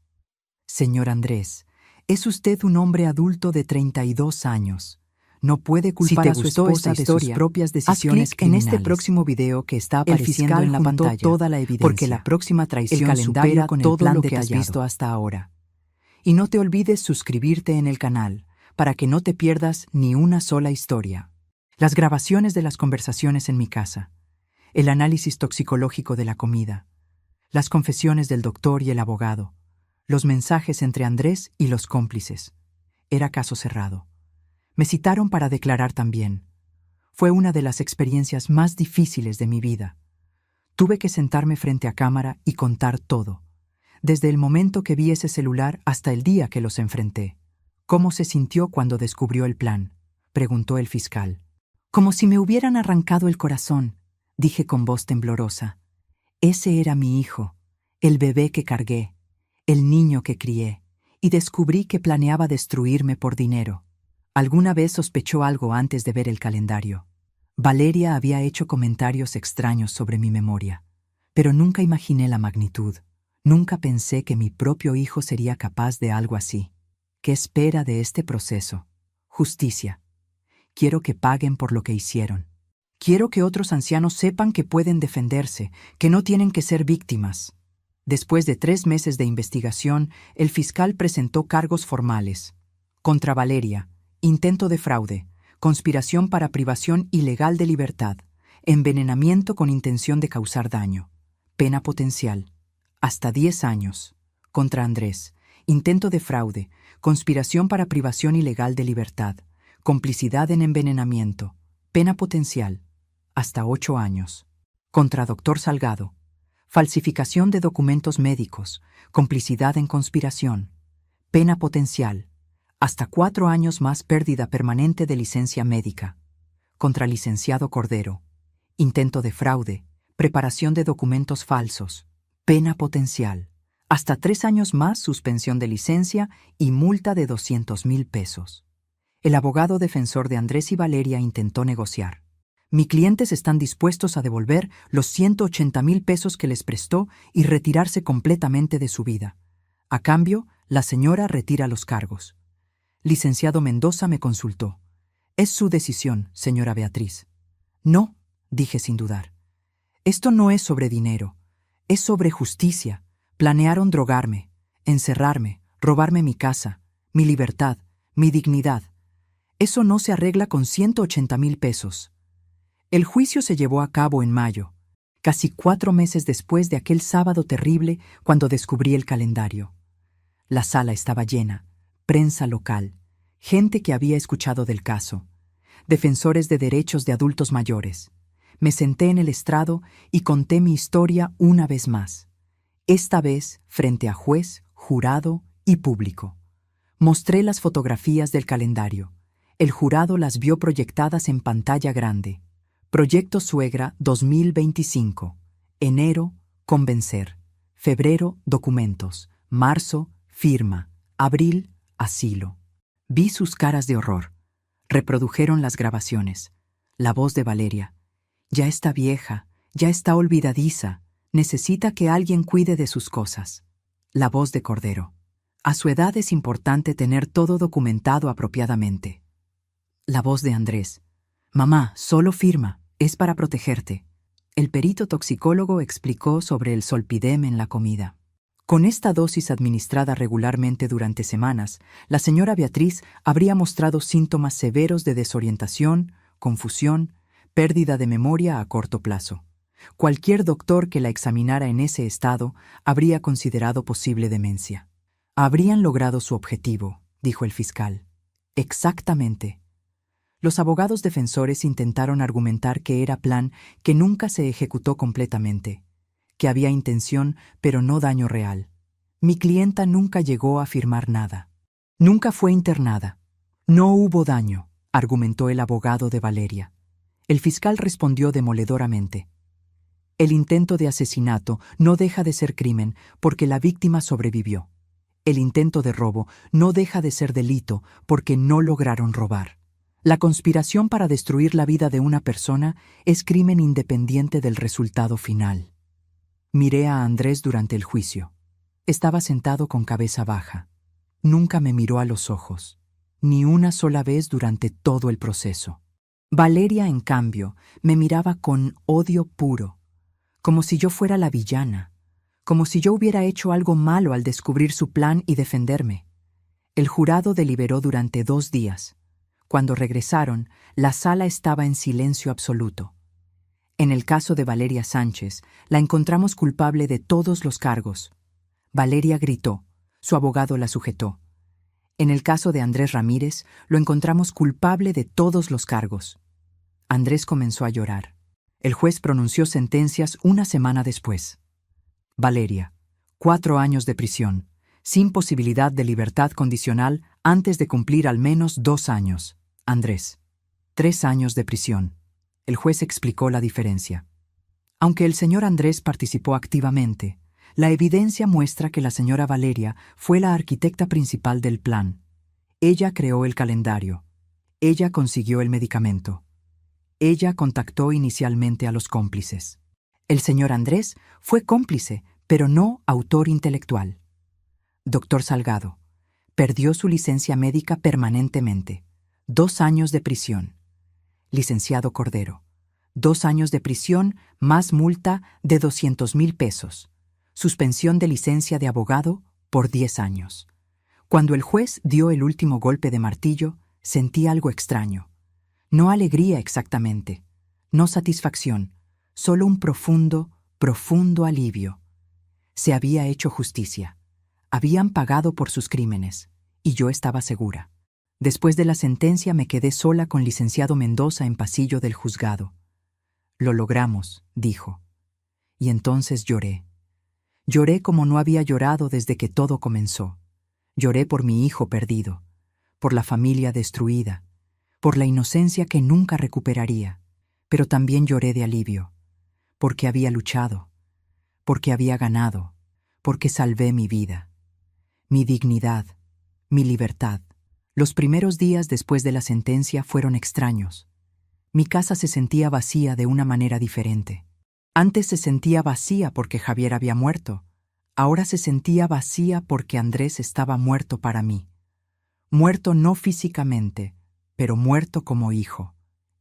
Señor Andrés, Es usted un hombre adulto de 32 años. No puede culpar a su esposa de sus propias decisiones criminales. En este próximo video que está apareciendo en la pantalla toda la evidencia, porque la próxima traición supera con todo lo que has visto hasta ahora. Y no te olvides suscribirte en el canal, para que no te pierdas ni una sola historia. Las grabaciones de las conversaciones en mi casa, el análisis toxicológico de la comida, las confesiones del doctor y el abogado, los mensajes entre Andrés y los cómplices. Era caso cerrado. Me citaron para declarar también. Fue una de las experiencias más difíciles de mi vida. Tuve que sentarme frente a cámara y contar todo, desde el momento que vi ese celular hasta el día que los enfrenté. ¿Cómo se sintió cuando descubrió el plan?, preguntó el fiscal. Como si me hubieran arrancado el corazón, dije con voz temblorosa. Ese era mi hijo, el bebé que cargué, el niño que crié, y descubrí que planeaba destruirme por dinero. Alguna vez sospechó algo antes de ver el calendario. Valeria había hecho comentarios extraños sobre mi memoria, pero nunca imaginé la magnitud. Nunca pensé que mi propio hijo sería capaz de algo así. ¿Qué espera de este proceso? Justicia. Quiero que paguen por lo que hicieron. Quiero que otros ancianos sepan que pueden defenderse, que no tienen que ser víctimas. Después de 3 meses de investigación, el fiscal presentó cargos formales. Contra Valeria, intento de fraude, conspiración para privación ilegal de libertad, envenenamiento con intención de causar daño. Pena potencial, hasta 10 años. Contra Andrés, intento de fraude, conspiración para privación ilegal de libertad, complicidad en envenenamiento. Pena potencial, hasta 8 años. Contra Dr. Salgado, falsificación de documentos médicos, complicidad en conspiración. Pena potencial, hasta 4 años más pérdida permanente de licencia médica. Contra licenciado Cordero, intento de fraude, preparación de documentos falsos. Pena potencial, hasta 3 años más suspensión de licencia y multa de 200,000 pesos. El abogado defensor de Andrés y Valeria intentó negociar. Mis clientes están dispuestos a devolver los 180,000 pesos que les prestó y retirarse completamente de su vida. A cambio, la señora retira los cargos. Licenciado Mendoza me consultó. «Es su decisión, señora Beatriz». «No», dije sin dudar. «Esto no es sobre dinero. Es sobre justicia. Planearon drogarme, encerrarme, robarme mi casa, mi libertad, mi dignidad. Eso no se arregla con 180,000 pesos». El juicio se llevó a cabo en mayo, casi 4 meses después de aquel sábado terrible cuando descubrí el calendario. La sala estaba llena, prensa local, gente que había escuchado del caso, defensores de derechos de adultos mayores. Me senté en el estrado y conté mi historia una vez más, esta vez frente a juez, jurado y público. Mostré las fotografías del calendario. El jurado las vio proyectadas en pantalla grande. Proyecto Suegra 2025. Enero, convencer. Febrero, documentos. Marzo, firma. Abril, asilo. Vi sus caras de horror. Reprodujeron las grabaciones. La voz de Valeria. Ya está vieja, ya está olvidadiza. Necesita que alguien cuide de sus cosas. La voz de Cordero. A su edad es importante tener todo documentado apropiadamente. La voz de Andrés. Mamá, solo firma. Es para protegerte. El perito toxicólogo explicó sobre el Zolpidem en la comida. Con esta dosis administrada regularmente durante semanas, la señora Beatriz habría mostrado síntomas severos de desorientación, confusión, pérdida de memoria a corto plazo. Cualquier doctor que la examinara en ese estado habría considerado posible demencia. Habrían logrado su objetivo, dijo el fiscal. Exactamente. Los abogados defensores intentaron argumentar que era plan que nunca se ejecutó completamente, que había intención pero no daño real. Mi clienta nunca llegó a firmar nada. Nunca fue internada. No hubo daño, argumentó el abogado de Valeria. El fiscal respondió demoledoramente. El intento de asesinato no deja de ser crimen porque la víctima sobrevivió. El intento de robo no deja de ser delito porque no lograron robar. La conspiración para destruir la vida de una persona es crimen independiente del resultado final. Miré a Andrés durante el juicio. Estaba sentado con cabeza baja. Nunca me miró a los ojos, ni una sola vez durante todo el proceso. Valeria, en cambio, me miraba con odio puro, como si yo fuera la villana, como si yo hubiera hecho algo malo al descubrir su plan y defenderme. El jurado deliberó durante 2 días. Cuando regresaron, la sala estaba en silencio absoluto. En el caso de Valeria Sánchez, la encontramos culpable de todos los cargos. Valeria gritó. Su abogado la sujetó. En el caso de Andrés Ramírez, lo encontramos culpable de todos los cargos. Andrés comenzó a llorar. El juez pronunció sentencias una semana después. Valeria, 4 años de prisión, sin posibilidad de libertad condicional antes de cumplir al menos 2 años. Andrés, 3 años de prisión. El juez explicó la diferencia. Aunque el señor Andrés participó activamente, la evidencia muestra que la señora Valeria fue la arquitecta principal del plan. Ella creó el calendario. Ella consiguió el medicamento. Ella contactó inicialmente a los cómplices. El señor Andrés fue cómplice, pero no autor intelectual. Doctor Salgado, perdió su licencia médica permanentemente. 2 años de prisión. Licenciado Cordero, 2 años de prisión más multa de 200,000 pesos. Suspensión de licencia de abogado por 10 años. Cuando el juez dio el último golpe de martillo, sentí algo extraño. No alegría exactamente, no satisfacción, solo un profundo, profundo alivio. Se había hecho justicia. Habían pagado por sus crímenes, y yo estaba segura. Después de la sentencia me quedé sola con licenciado Mendoza en pasillo del juzgado. Lo logramos, dijo. Y entonces lloré. Lloré como no había llorado desde que todo comenzó. Lloré por mi hijo perdido, por la familia destruida, por la inocencia que nunca recuperaría, pero también lloré de alivio, porque había luchado, porque había ganado, porque salvé mi vida, mi dignidad, mi libertad. Los primeros días después de la sentencia fueron extraños. Mi casa se sentía vacía de una manera diferente. Antes se sentía vacía porque Javier había muerto. Ahora se sentía vacía porque Andrés estaba muerto para mí. Muerto no físicamente, pero muerto como hijo.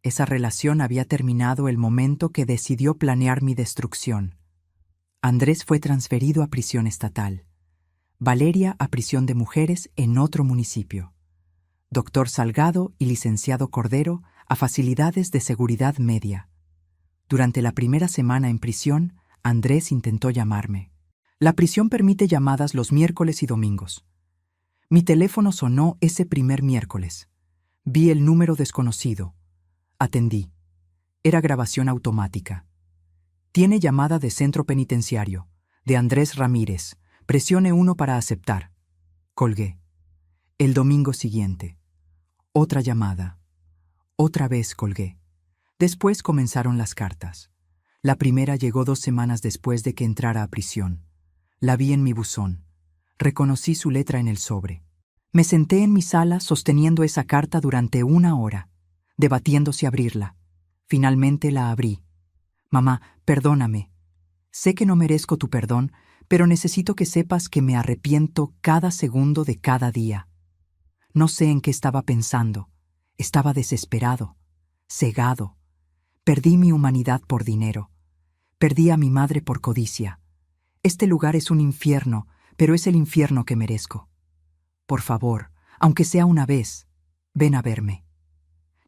Esa relación había terminado el momento que decidió planear mi destrucción. Andrés fue transferido a prisión estatal. Valeria a prisión de mujeres en otro municipio. Doctor Salgado y licenciado Cordero a facilidades de seguridad media. Durante la primera semana en prisión, Andrés intentó llamarme. La prisión permite llamadas los miércoles y domingos. Mi teléfono sonó ese primer miércoles. Vi el número desconocido. Atendí. Era grabación automática. Tiene llamada de centro penitenciario, de Andrés Ramírez. Presione 1 para aceptar. Colgué. El domingo siguiente. Otra llamada. Otra vez colgué. Después comenzaron las cartas. La primera llegó 2 semanas después de que entrara a prisión. La vi en mi buzón. Reconocí su letra en el sobre. Me senté en mi sala sosteniendo esa carta durante 1 hora, debatiendo si abrirla. Finalmente la abrí. Mamá, perdóname. Sé que no merezco tu perdón, pero necesito que sepas que me arrepiento cada segundo de cada día. No sé en qué estaba pensando. Estaba desesperado, cegado. Perdí mi humanidad por dinero. Perdí a mi madre por codicia. Este lugar es un infierno, pero es el infierno que merezco. Por favor, aunque sea una vez, ven a verme.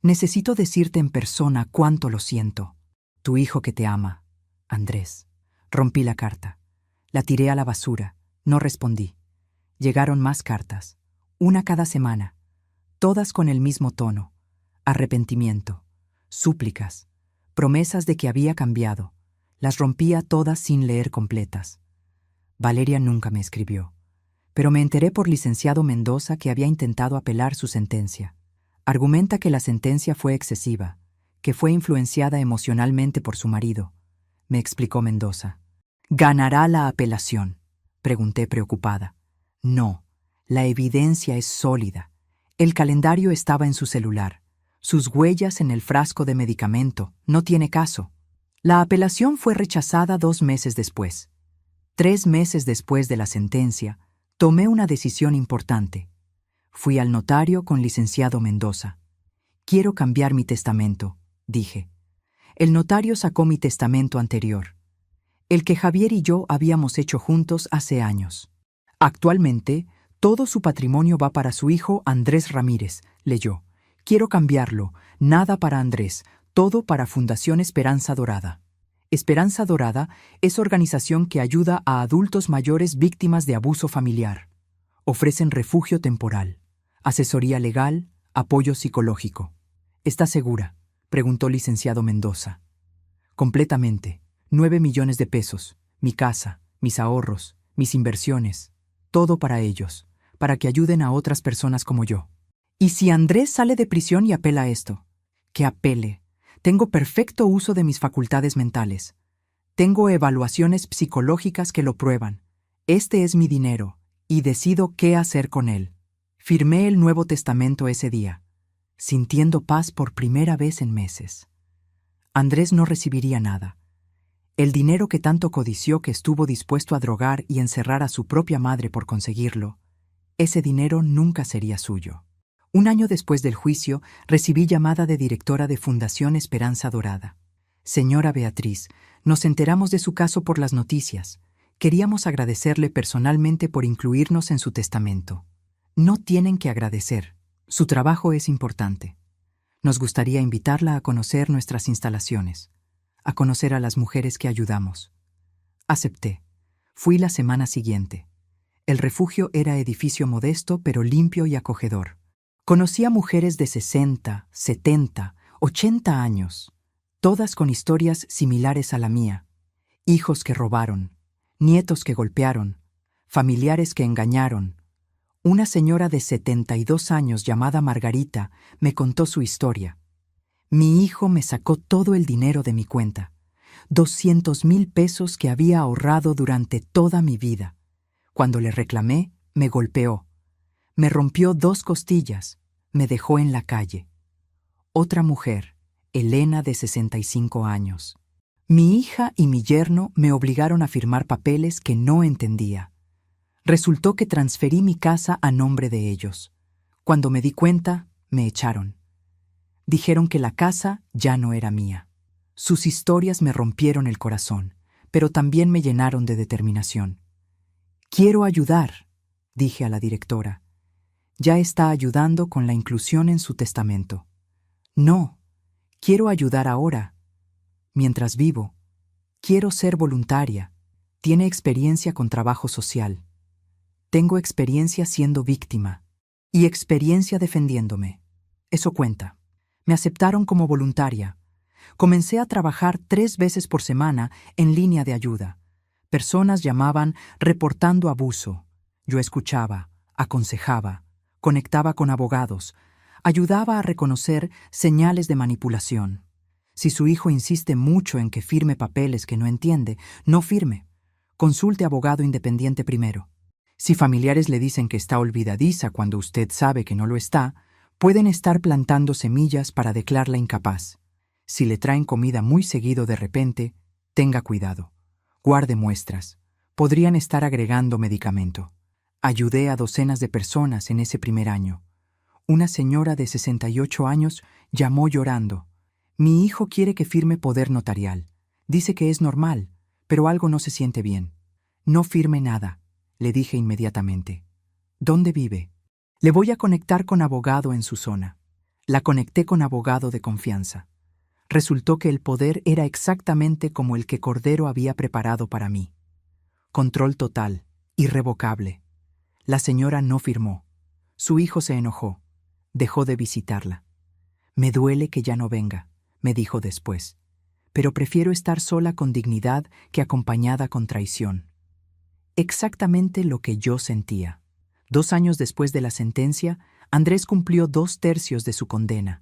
Necesito decirte en persona cuánto lo siento. Tu hijo que te ama, Andrés. Rompí la carta. La tiré a la basura. No respondí. Llegaron más cartas, una cada semana, todas con el mismo tono. Arrepentimiento, súplicas, promesas de que había cambiado. Las rompía todas sin leer completas. Valeria nunca me escribió, pero me enteré por licenciado Mendoza que había intentado apelar su sentencia. Argumenta que la sentencia fue excesiva, que fue influenciada emocionalmente por su marido. Me explicó Mendoza. ¿Ganará la apelación?, pregunté preocupada. No, la evidencia es sólida. El calendario estaba en su celular. Sus huellas en el frasco de medicamento. No tiene caso. La apelación fue rechazada 2 meses después. 3 meses después de la sentencia, Tomé una decisión importante. Fui al notario con licenciado Mendoza. Quiero cambiar mi testamento, dije. El notario sacó mi testamento anterior, el que Javier y yo habíamos hecho juntos hace años. Actualmente, todo su patrimonio va para su hijo Andrés Ramírez, leyó. Quiero cambiarlo, nada para Andrés, todo para Fundación Esperanza Dorada. Esperanza Dorada es organización que ayuda a adultos mayores víctimas de abuso familiar. Ofrecen refugio temporal, asesoría legal, apoyo psicológico. ¿Está segura?, preguntó licenciado Mendoza. Completamente. 9 millones de pesos, mi casa, mis ahorros, mis inversiones, todo para ellos, para que ayuden a otras personas como yo. ¿Y si Andrés sale de prisión y apela a esto? Que apele. Tengo perfecto uso de mis facultades mentales. Tengo evaluaciones psicológicas que lo prueban. Este es mi dinero, y decido qué hacer con él. Firmé el Nuevo Testamento ese día, sintiendo paz por primera vez en meses. Andrés no recibiría nada. El dinero que tanto codició, que estuvo dispuesto a drogar y encerrar a su propia madre por conseguirlo, ese dinero nunca sería suyo. Un año después del juicio, recibí llamada de directora de Fundación Esperanza Dorada. Señora Beatriz, nos enteramos de su caso por las noticias. Queríamos agradecerle personalmente por incluirnos en su testamento. No tienen que agradecer. Su trabajo es importante. Nos gustaría invitarla a conocer nuestras instalaciones, a conocer a las mujeres que ayudamos. Acepté. Fui la semana siguiente. El refugio era edificio modesto pero limpio y acogedor. Conocí a mujeres de 60, 70, 80 años, todas con historias similares a la mía. Hijos que robaron, nietos que golpearon, familiares que engañaron. Una señora de 72 años llamada Margarita me contó su historia. Mi hijo me sacó todo el dinero de mi cuenta, 200,000 pesos que había ahorrado durante toda mi vida. Cuando le reclamé, me golpeó. Me rompió 2 costillas, me dejó en la calle. Otra mujer, Elena, de 65 años. Mi hija y mi yerno me obligaron a firmar papeles que no entendía. Resultó que transferí mi casa a nombre de ellos. Cuando me di cuenta, me echaron. Dijeron que la casa ya no era mía. Sus historias me rompieron el corazón, pero también me llenaron de determinación. Quiero ayudar, dije a la directora. Ya está ayudando con la inclusión en su testamento. No, quiero ayudar ahora. Mientras vivo, quiero ser voluntaria. Tiene experiencia con trabajo social. Tengo experiencia siendo víctima y experiencia defendiéndome. Eso cuenta. Me aceptaron como voluntaria. Comencé a trabajar 3 veces por semana en línea de ayuda. Personas llamaban reportando abuso. Yo escuchaba, aconsejaba, conectaba con abogados, ayudaba a reconocer señales de manipulación. Si su hijo insiste mucho en que firme papeles que no entiende, no firme. Consulte abogado independiente primero. Si familiares le dicen que está olvidadiza cuando usted sabe que no lo está, pueden estar plantando semillas para declararla incapaz. Si le traen comida muy seguido de repente, tenga cuidado. Guarde muestras. Podrían estar agregando medicamento. Ayudé a docenas de personas en ese primer año. Una señora de 68 años llamó llorando. Mi hijo quiere que firme poder notarial. Dice que es normal, pero algo no se siente bien. No firme nada, le dije inmediatamente. ¿Dónde vive? Le voy a conectar con abogado en su zona. La conecté con abogado de confianza. Resultó que el poder era exactamente como el que Cordero había preparado para mí. Control total, irrevocable. La señora no firmó. Su hijo se enojó. Dejó de visitarla. Me duele que ya no venga, me dijo después, pero prefiero estar sola con dignidad que acompañada con traición. Exactamente lo que yo sentía. 2 años después de la sentencia, Andrés cumplió 2/3 de su condena.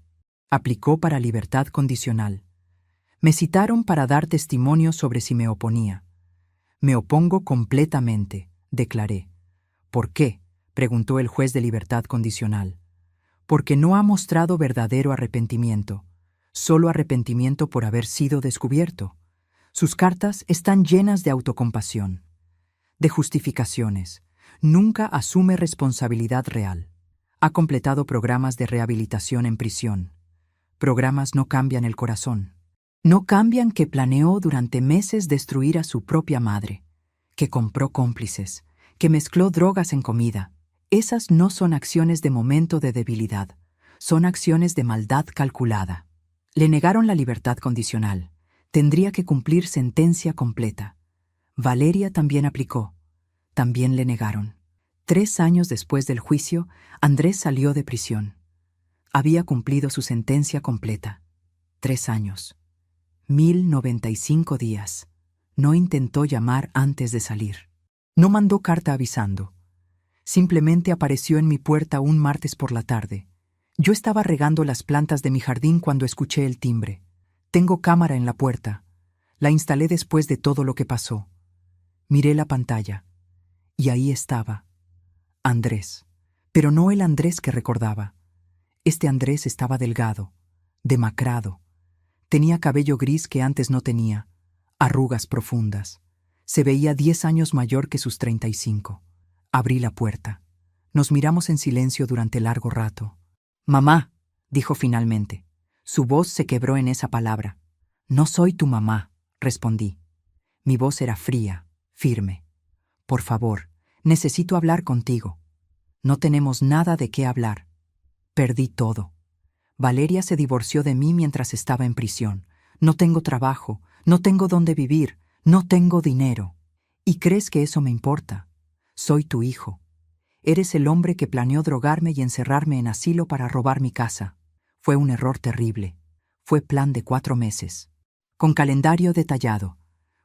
Aplicó para libertad condicional. Me citaron para dar testimonio sobre si me oponía. Me opongo completamente, declaré. ¿Por qué?, preguntó el juez de libertad condicional. Porque no ha mostrado verdadero arrepentimiento, solo arrepentimiento por haber sido descubierto. Sus cartas están llenas de autocompasión, de justificaciones. Nunca asume responsabilidad real. Ha completado programas de rehabilitación en prisión. Programas no cambian el corazón. No cambian que planeó durante meses destruir a su propia madre, que compró cómplices, que mezcló drogas en comida. Esas no son acciones de momento de debilidad, son acciones de maldad calculada. Le negaron la libertad condicional. Tendría que cumplir sentencia completa. Valeria también aplicó. También le negaron. 3 años después del juicio, Andrés salió de prisión. Había cumplido su sentencia completa. 3 años. 1095 días. No intentó llamar antes de salir. No mandó carta avisando. Simplemente apareció en mi puerta un martes por la tarde. Yo estaba regando las plantas de mi jardín cuando escuché el timbre. Tengo cámara en la puerta. La instalé después de todo lo que pasó. Miré la pantalla. Y ahí estaba. Andrés. Pero no el Andrés que recordaba. Este Andrés estaba delgado, demacrado. Tenía cabello gris que antes no tenía, arrugas profundas. Se veía 10 años mayor que sus 35. Abrí la puerta. Nos miramos en silencio durante largo rato. «Mamá», dijo finalmente. Su voz se quebró en esa palabra. «No soy tu mamá», respondí. Mi voz era fría, firme. «Por favor, necesito hablar contigo. No tenemos nada de qué hablar. Perdí todo. Valeria se divorció de mí mientras estaba en prisión. No tengo trabajo, no tengo dónde vivir, no tengo dinero. ¿Y crees que eso me importa? Soy tu hijo. Eres el hombre que planeó drogarme y encerrarme en asilo para robar mi casa. Fue un error terrible. Fue plan de 4 meses. Con calendario detallado,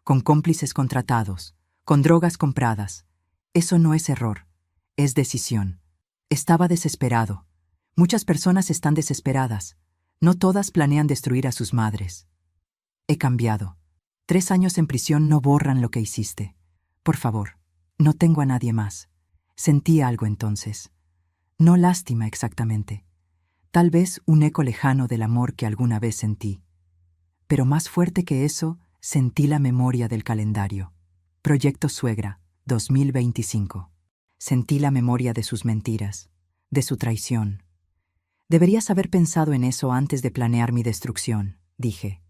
con cómplices contratados, con drogas compradas. Eso no es error, es decisión. Estaba desesperado. Muchas personas están desesperadas. No todas planean destruir a sus madres. He cambiado. 3 años en prisión no borran lo que hiciste. Por favor, no tengo a nadie más. Sentí algo entonces. No lástima exactamente. Tal vez un eco lejano del amor que alguna vez sentí. Pero más fuerte que eso, sentí la memoria del calendario. Proyecto Suegra, 2025. Sentí la memoria de sus mentiras, de su traición. Deberías haber pensado en eso antes de planear mi destrucción, dije.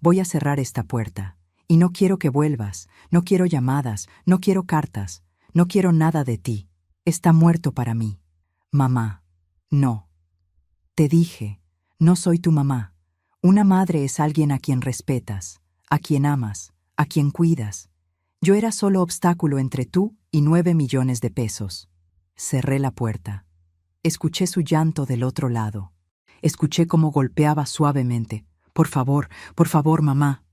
Voy a cerrar esta puerta, y no quiero que vuelvas, no quiero llamadas, no quiero cartas, no quiero nada de ti. Está muerto para mí. Mamá, no. Te dije, no soy tu mamá. Una madre es alguien a quien respetas, a quien amas, a quien cuidas. Yo era solo obstáculo entre tú y 9 millones de pesos. Cerré la puerta. Escuché su llanto del otro lado. Escuché cómo golpeaba suavemente. Por favor, mamá.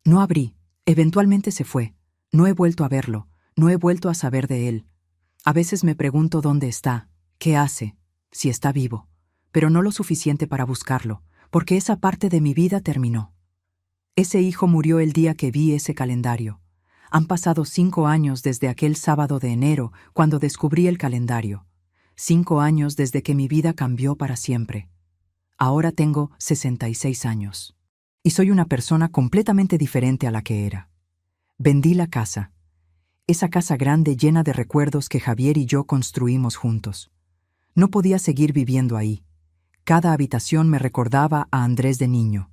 No abrí. Eventualmente se fue. No he vuelto a verlo. No he vuelto a saber de él. A veces me pregunto dónde está, qué hace, si está vivo. Pero no lo suficiente para buscarlo, porque esa parte de mi vida terminó. Ese hijo murió el día que vi ese calendario. Han pasado 5 años desde aquel sábado de enero, cuando descubrí el calendario. 5 años desde que mi vida cambió para siempre. Ahora tengo 66 años. Y soy una persona completamente diferente a la que era. Vendí la casa. Esa casa grande llena de recuerdos que Javier y yo construimos juntos. No podía seguir viviendo ahí. Cada habitación me recordaba a Andrés de niño.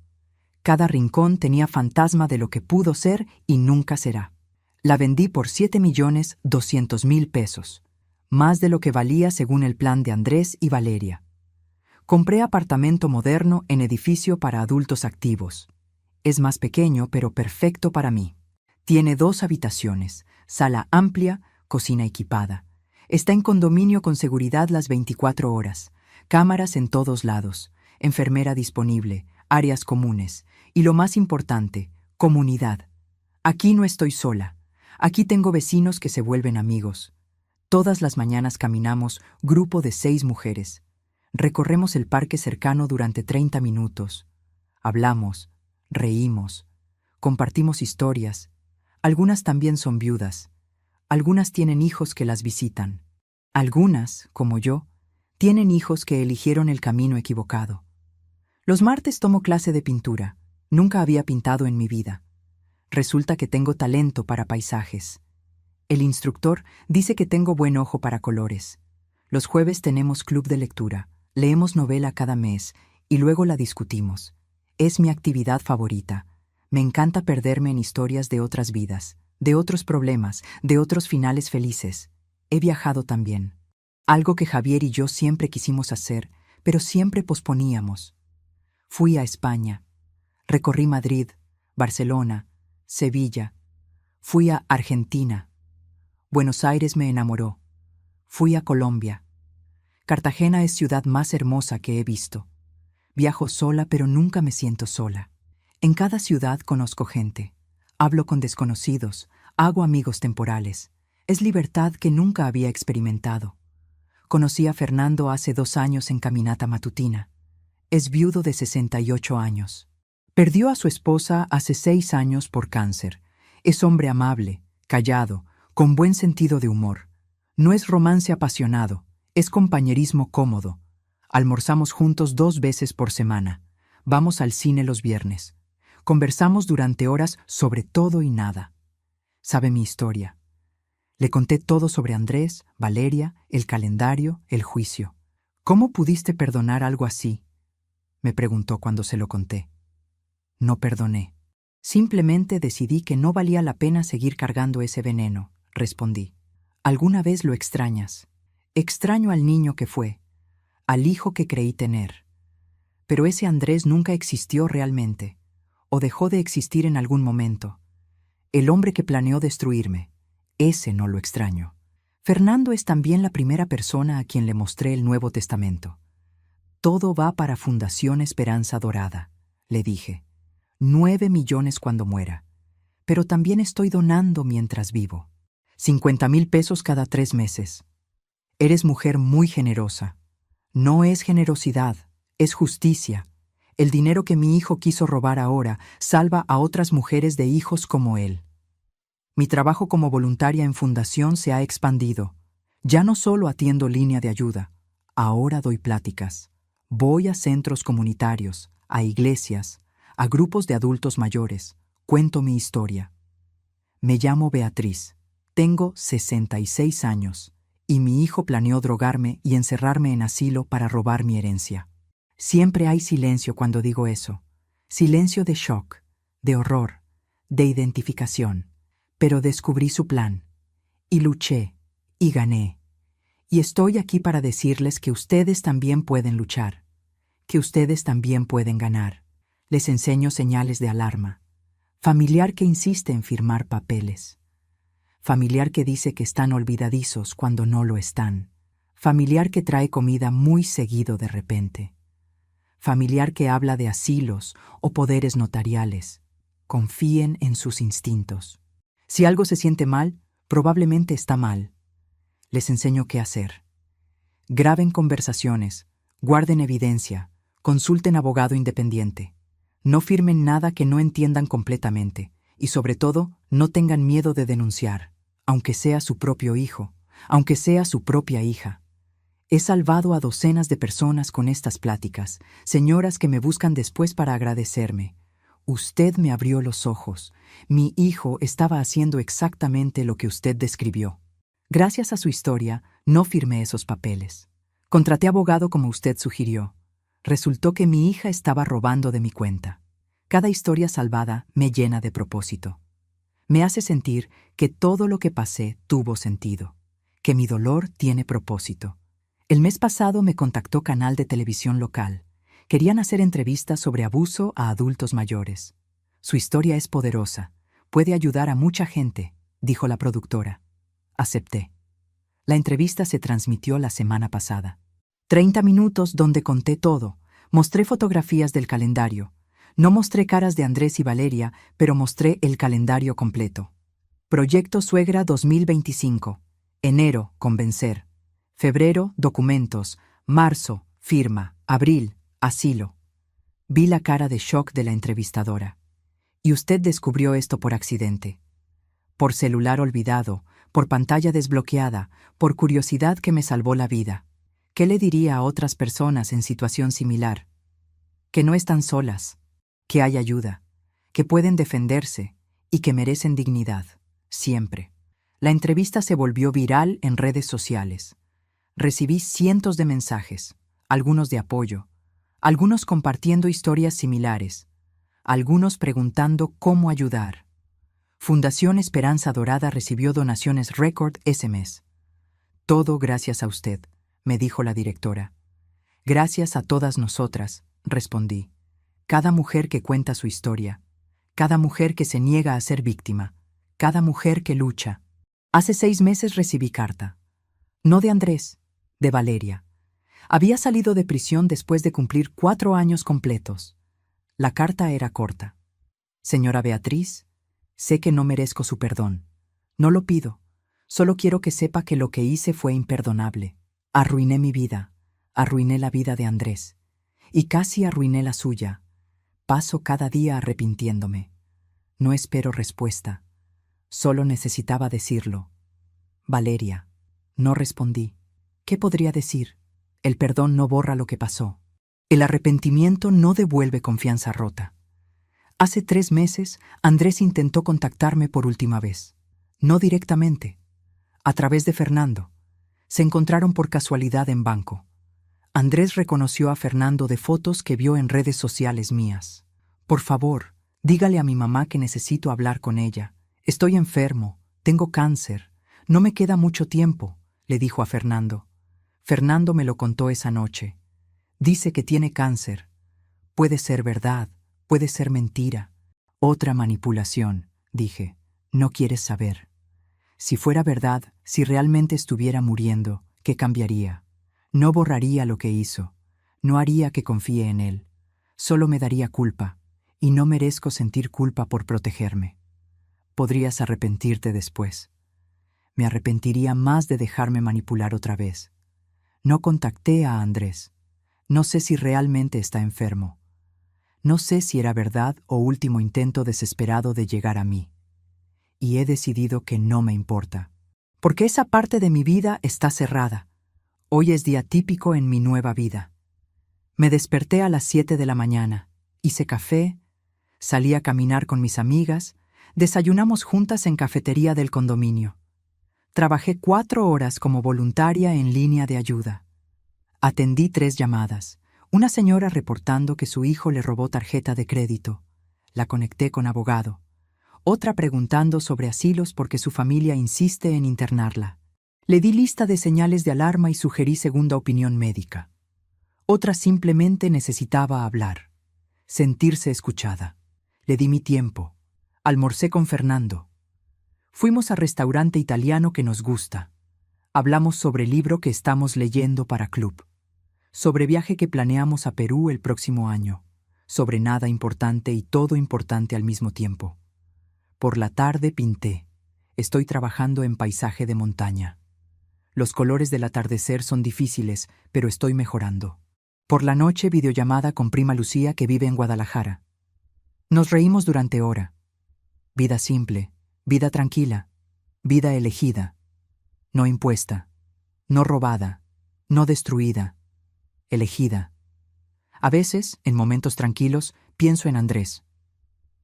Cada rincón tenía fantasma de lo que pudo ser y nunca será. La vendí por 7.200.000 pesos, más de lo que valía según el plan de Andrés y Valeria. Compré apartamento moderno en edificio para adultos activos. Es más pequeño, pero perfecto para mí. Tiene 2 habitaciones, sala amplia, cocina equipada. Está en condominio con seguridad las 24 horas, cámaras en todos lados, enfermera disponible, áreas comunes y lo más importante, comunidad. Aquí no estoy sola. Aquí tengo vecinos que se vuelven amigos. Todas las mañanas caminamos, grupo de 6 mujeres. Recorremos el parque cercano durante 30 minutos. Hablamos, reímos, compartimos historias. Algunas también son viudas. Algunas tienen hijos que las visitan. Algunas, como yo, tienen hijos que eligieron el camino equivocado. Los martes tomo clase de pintura. Nunca había pintado en mi vida. Resulta que tengo talento para paisajes. El instructor dice que tengo buen ojo para colores. Los jueves tenemos club de lectura, leemos novela cada mes y luego la discutimos. Es mi actividad favorita. Me encanta perderme en historias de otras vidas, de otros problemas, de otros finales felices. He viajado también. Algo que Javier y yo siempre quisimos hacer, pero siempre posponíamos. Fui a España. Recorrí Madrid, Barcelona, Sevilla. Fui a Argentina. Buenos Aires me enamoró. Fui a Colombia. Cartagena es ciudad más hermosa que he visto. Viajo sola, pero nunca me siento sola. En cada ciudad conozco gente. Hablo con desconocidos, hago amigos temporales. Es libertad que nunca había experimentado. Conocí a Fernando hace 2 años en caminata matutina. Es viudo de 68 años. Perdió a su esposa hace 6 años por cáncer. Es hombre amable, callado, con buen sentido de humor. No es romance apasionado, es compañerismo cómodo. Almorzamos juntos 2 veces por semana. Vamos al cine los viernes. Conversamos durante horas sobre todo y nada. Sabe mi historia. Le conté todo sobre Andrés, Valeria, el calendario, el juicio. ¿Cómo pudiste perdonar algo así?, me preguntó cuando se lo conté. No perdoné. Simplemente decidí que no valía la pena seguir cargando ese veneno, respondí. ¿Alguna vez lo extrañas? Extraño al niño que fue, al hijo que creí tener. Pero ese Andrés nunca existió realmente, o dejó de existir en algún momento. El hombre que planeó destruirme, ese no lo extraño. Fernando es también la primera persona a quien le mostré el Nuevo Testamento. Todo va para Fundación Esperanza Dorada, le dije. 9 millones cuando muera. Pero también estoy donando mientras vivo. 50,000 pesos cada 3 meses. Eres mujer muy generosa. No es generosidad, es justicia. El dinero que mi hijo quiso robar ahora salva a otras mujeres de hijos como él. Mi trabajo como voluntaria en fundación se ha expandido. Ya no solo atiendo línea de ayuda, ahora doy pláticas. Voy a centros comunitarios, a iglesias, a grupos de adultos mayores. Cuento mi historia. Me llamo Beatriz. Tengo 66 años y mi hijo planeó drogarme y encerrarme en asilo para robar mi herencia. Siempre hay silencio cuando digo eso. Silencio de shock, de horror, de identificación. Pero descubrí su plan. Y luché. Y gané. Y estoy aquí para decirles que ustedes también pueden luchar. Que ustedes también pueden ganar. Les enseño señales de alarma. Familiar que insiste en firmar papeles. Familiar que dice que están olvidadizos cuando no lo están. Familiar que trae comida muy seguido de repente. Familiar que habla de asilos o poderes notariales. Confíen en sus instintos. Si algo se siente mal, probablemente está mal. Les enseño qué hacer. Graben conversaciones, guarden evidencia, consulten abogado independiente. No firmen nada que no entiendan completamente y, sobre todo, no tengan miedo de denunciar, aunque sea su propio hijo, aunque sea su propia hija. He salvado a docenas de personas con estas pláticas, señoras que me buscan después para agradecerme. Usted me abrió los ojos. Mi hijo estaba haciendo exactamente lo que usted describió. Gracias a su historia, no firmé esos papeles. Contraté abogado como usted sugirió. Resultó que mi hija estaba robando de mi cuenta. Cada historia salvada me llena de propósito. Me hace sentir que todo lo que pasé tuvo sentido, que mi dolor tiene propósito. El mes pasado me contactó Canal de Televisión local. Querían hacer entrevistas sobre abuso a adultos mayores. Su historia es poderosa. Puede ayudar a mucha gente, dijo la productora. Acepté. La entrevista se transmitió la semana pasada. 30 minutos donde conté todo. Mostré fotografías del calendario. No mostré caras de Andrés y Valeria, pero mostré el calendario completo. Proyecto Suegra 2025. Enero, convencer. Febrero, documentos. Marzo, firma. Abril, asilo. Vi la cara de shock de la entrevistadora. Y usted descubrió esto por accidente. Por celular olvidado, por pantalla desbloqueada, por curiosidad que me salvó la vida. ¿Qué le diría a otras personas en situación similar? Que no están solas, que hay ayuda, que pueden defenderse y que merecen dignidad, siempre. La entrevista se volvió viral en redes sociales. Recibí cientos de mensajes, algunos de apoyo, algunos compartiendo historias similares, algunos preguntando cómo ayudar. Fundación Esperanza Dorada recibió donaciones récord ese mes. Todo gracias a usted, me dijo la directora. Gracias a todas nosotras, respondí. Cada mujer que cuenta su historia, cada mujer que se niega a ser víctima, cada mujer que lucha. Hace 6 meses recibí carta. No de Andrés, de Valeria. Había salido de prisión después de cumplir 4 años completos. La carta era corta. Señora Beatriz, sé que no merezco su perdón. No lo pido. Solo quiero que sepa que lo que hice fue imperdonable. Arruiné mi vida. Arruiné la vida de Andrés. Y casi arruiné la suya. Paso cada día arrepintiéndome. No espero respuesta. Solo necesitaba decirlo. Valeria. No respondí. ¿Qué podría decir? El perdón no borra lo que pasó. El arrepentimiento no devuelve confianza rota. Hace 3 meses, Andrés intentó contactarme por última vez. No directamente. A través de Fernando. Se encontraron por casualidad en banco. Andrés reconoció a Fernando de fotos que vio en redes sociales mías. Por favor, dígale a mi mamá que necesito hablar con ella. Estoy enfermo, tengo cáncer, no me queda mucho tiempo, le dijo a Fernando. Fernando me lo contó esa noche. Dice que tiene cáncer. Puede ser verdad, puede ser mentira. Otra manipulación, dije. No quieres saber. Si fuera verdad, si realmente estuviera muriendo, ¿qué cambiaría? No borraría lo que hizo. No haría que confíe en él. Solo me daría culpa, y no merezco sentir culpa por protegerme. Podrías arrepentirte después. Me arrepentiría más de dejarme manipular otra vez. No contacté a Andrés. No sé si realmente está enfermo. No sé si era verdad o último intento desesperado de llegar a mí. Y he decidido que no me importa. Porque esa parte de mi vida está cerrada. Hoy es día típico en mi nueva vida. Me desperté a las 7 de la mañana, hice café, salí a caminar con mis amigas, desayunamos juntas en cafetería del condominio. Trabajé 4 horas como voluntaria en línea de ayuda. Atendí 3 llamadas. Una señora reportando que su hijo le robó tarjeta de crédito. La conecté con abogado. Otra preguntando sobre asilos porque su familia insiste en internarla. Le di lista de señales de alarma y sugerí segunda opinión médica. Otra simplemente necesitaba hablar, sentirse escuchada. Le di mi tiempo. Almorcé con Fernando. Fuimos al restaurante italiano que nos gusta. Hablamos sobre el libro que estamos leyendo para club. Sobre viaje que planeamos a Perú el próximo año. Sobre nada importante y todo importante al mismo tiempo. Por la tarde pinté. Estoy trabajando en paisaje de montaña. Los colores del atardecer son difíciles, pero estoy mejorando. Por la noche, videollamada con prima Lucía que vive en Guadalajara. Nos reímos durante hora. Vida simple, vida tranquila, vida elegida. No impuesta, no robada, no destruida, elegida. A veces, en momentos tranquilos, pienso en Andrés.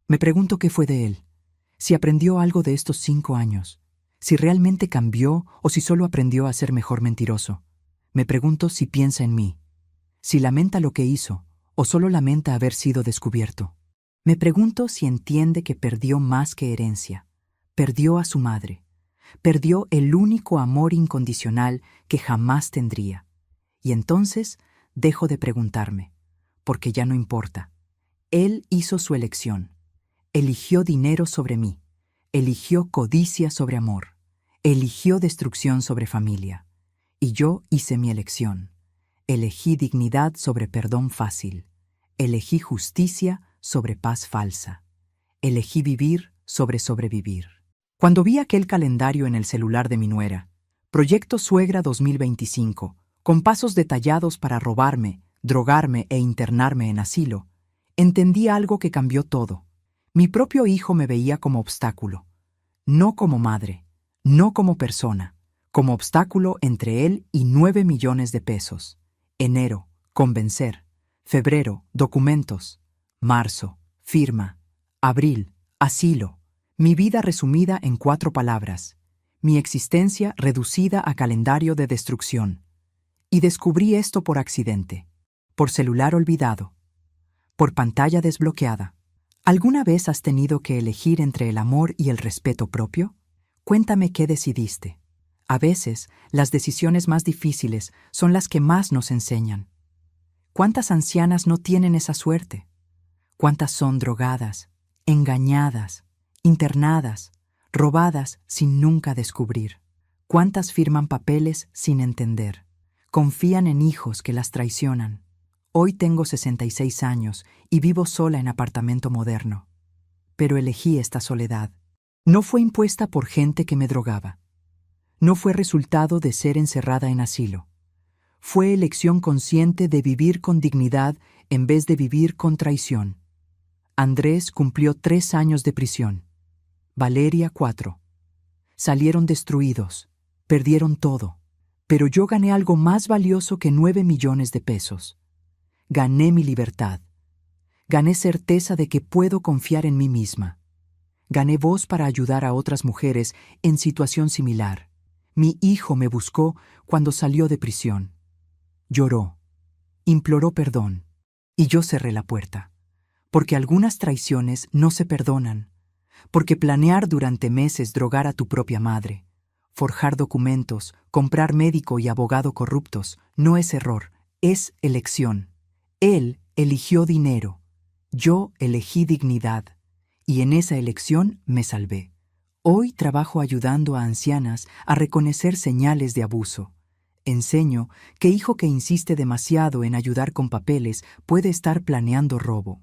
Me pregunto qué fue de él, si aprendió algo de estos 5 años, si realmente cambió o si solo aprendió a ser mejor mentiroso. Me pregunto si piensa en mí, si lamenta lo que hizo o solo lamenta haber sido descubierto. Me pregunto si entiende que perdió más que herencia, perdió a su madre, perdió el único amor incondicional que jamás tendría. Y entonces dejo de preguntarme, porque ya no importa. Él hizo su elección, eligió dinero sobre mí, eligió codicia sobre amor, eligió destrucción sobre familia. Y yo hice mi elección. Elegí dignidad sobre perdón fácil. Elegí justicia sobre paz falsa. Elegí vivir sobre sobrevivir. Cuando vi aquel calendario en el celular de mi nuera, Proyecto Suegra 2025, con pasos detallados para robarme, drogarme e internarme en asilo, entendí algo que cambió todo. Mi propio hijo me veía como obstáculo, no como madre, no como persona, como obstáculo entre él y 9 millones de pesos. Enero, convencer. Febrero, documentos. Marzo, firma. Abril, asilo. Mi vida resumida en 4 palabras. mi existencia reducida a calendario de destrucción. Y descubrí esto por accidente, por celular olvidado, por pantalla desbloqueada. ¿Alguna vez has tenido que elegir entre el amor y el respeto propio? Cuéntame qué decidiste. A veces, las decisiones más difíciles son las que más nos enseñan. ¿Cuántas ancianas no tienen esa suerte? ¿Cuántas son drogadas, engañadas, internadas, robadas sin nunca descubrir? ¿Cuántas firman papeles sin entender? Confían en hijos que las traicionan. Hoy tengo 66 años y vivo sola en apartamento moderno. Pero elegí esta soledad. No fue impuesta por gente que me drogaba. No fue resultado de ser encerrada en asilo. Fue elección consciente de vivir con dignidad en vez de vivir con traición. Andrés cumplió 3 años de prisión. Valeria 4. Salieron destruidos, perdieron todo. Pero yo gané algo más valioso que 9 millones de pesos. Gané mi libertad. Gané certeza de que puedo confiar en mí misma. Gané voz para ayudar a otras mujeres en situación similar. Mi hijo me buscó cuando salió de prisión. Lloró, imploró perdón, y yo cerré la puerta. Porque algunas traiciones no se perdonan. Porque planear durante meses drogar a tu propia madre, forjar documentos, comprar médico y abogado corruptos, no es error, es elección. Él eligió dinero, yo elegí dignidad, y en esa elección me salvé. Hoy trabajo ayudando a ancianas a reconocer señales de abuso. Enseño que hijo que insiste demasiado en ayudar con papeles puede estar planeando robo.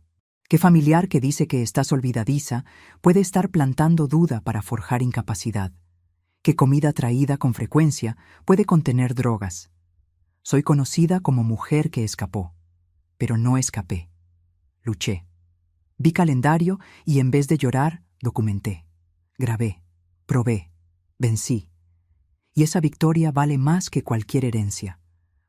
Que familiar que dice que estás olvidadiza puede estar plantando duda para forjar incapacidad. Que comida traída con frecuencia puede contener drogas. Soy conocida como mujer que escapó, pero no escapé. Luché. Vi calendario y en vez de llorar, documenté. Grabé, probé, vencí. Y esa victoria vale más que cualquier herencia,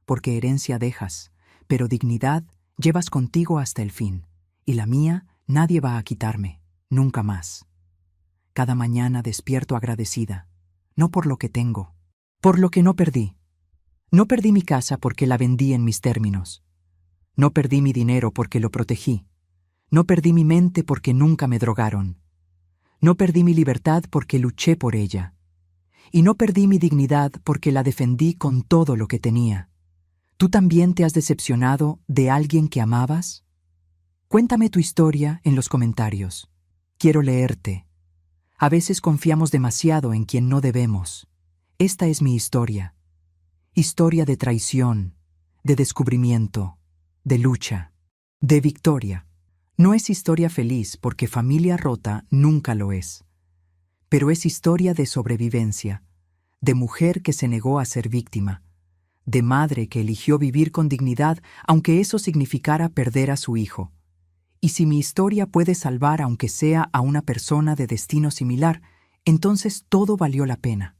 porque herencia dejas, pero dignidad llevas contigo hasta el fin, y la mía nadie va a quitarme, nunca más. Cada mañana despierto agradecida, no por lo que tengo, por lo que no perdí. No perdí mi casa porque la vendí en mis términos. No perdí mi dinero porque lo protegí. No perdí mi mente porque nunca me drogaron. No perdí mi libertad porque luché por ella. Y no perdí mi dignidad porque la defendí con todo lo que tenía. ¿Tú también te has decepcionado de alguien que amabas? Cuéntame tu historia en los comentarios. Quiero leerte. A veces confiamos demasiado en quien no debemos. Esta es mi historia. Historia de traición, de descubrimiento, de lucha, de victoria. No es historia feliz porque familia rota nunca lo es. Pero es historia de sobrevivencia, de mujer que se negó a ser víctima, de madre que eligió vivir con dignidad aunque eso significara perder a su hijo. Y si mi historia puede salvar aunque sea a una persona de destino similar, entonces todo valió la pena.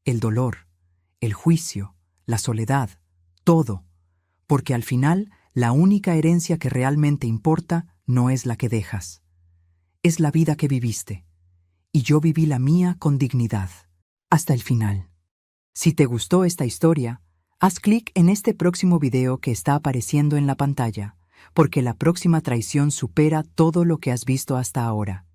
El dolor, el juicio, la soledad, todo. Porque al final, la única herencia que realmente importa no es la que dejas. Es la vida que viviste. Y yo viví la mía con dignidad, hasta el final. Si te gustó esta historia, haz clic en este próximo video que está apareciendo en la pantalla, porque la próxima traición supera todo lo que has visto hasta ahora.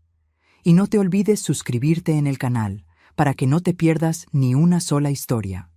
Y no te olvides suscribirte en el canal, para que no te pierdas ni una sola historia.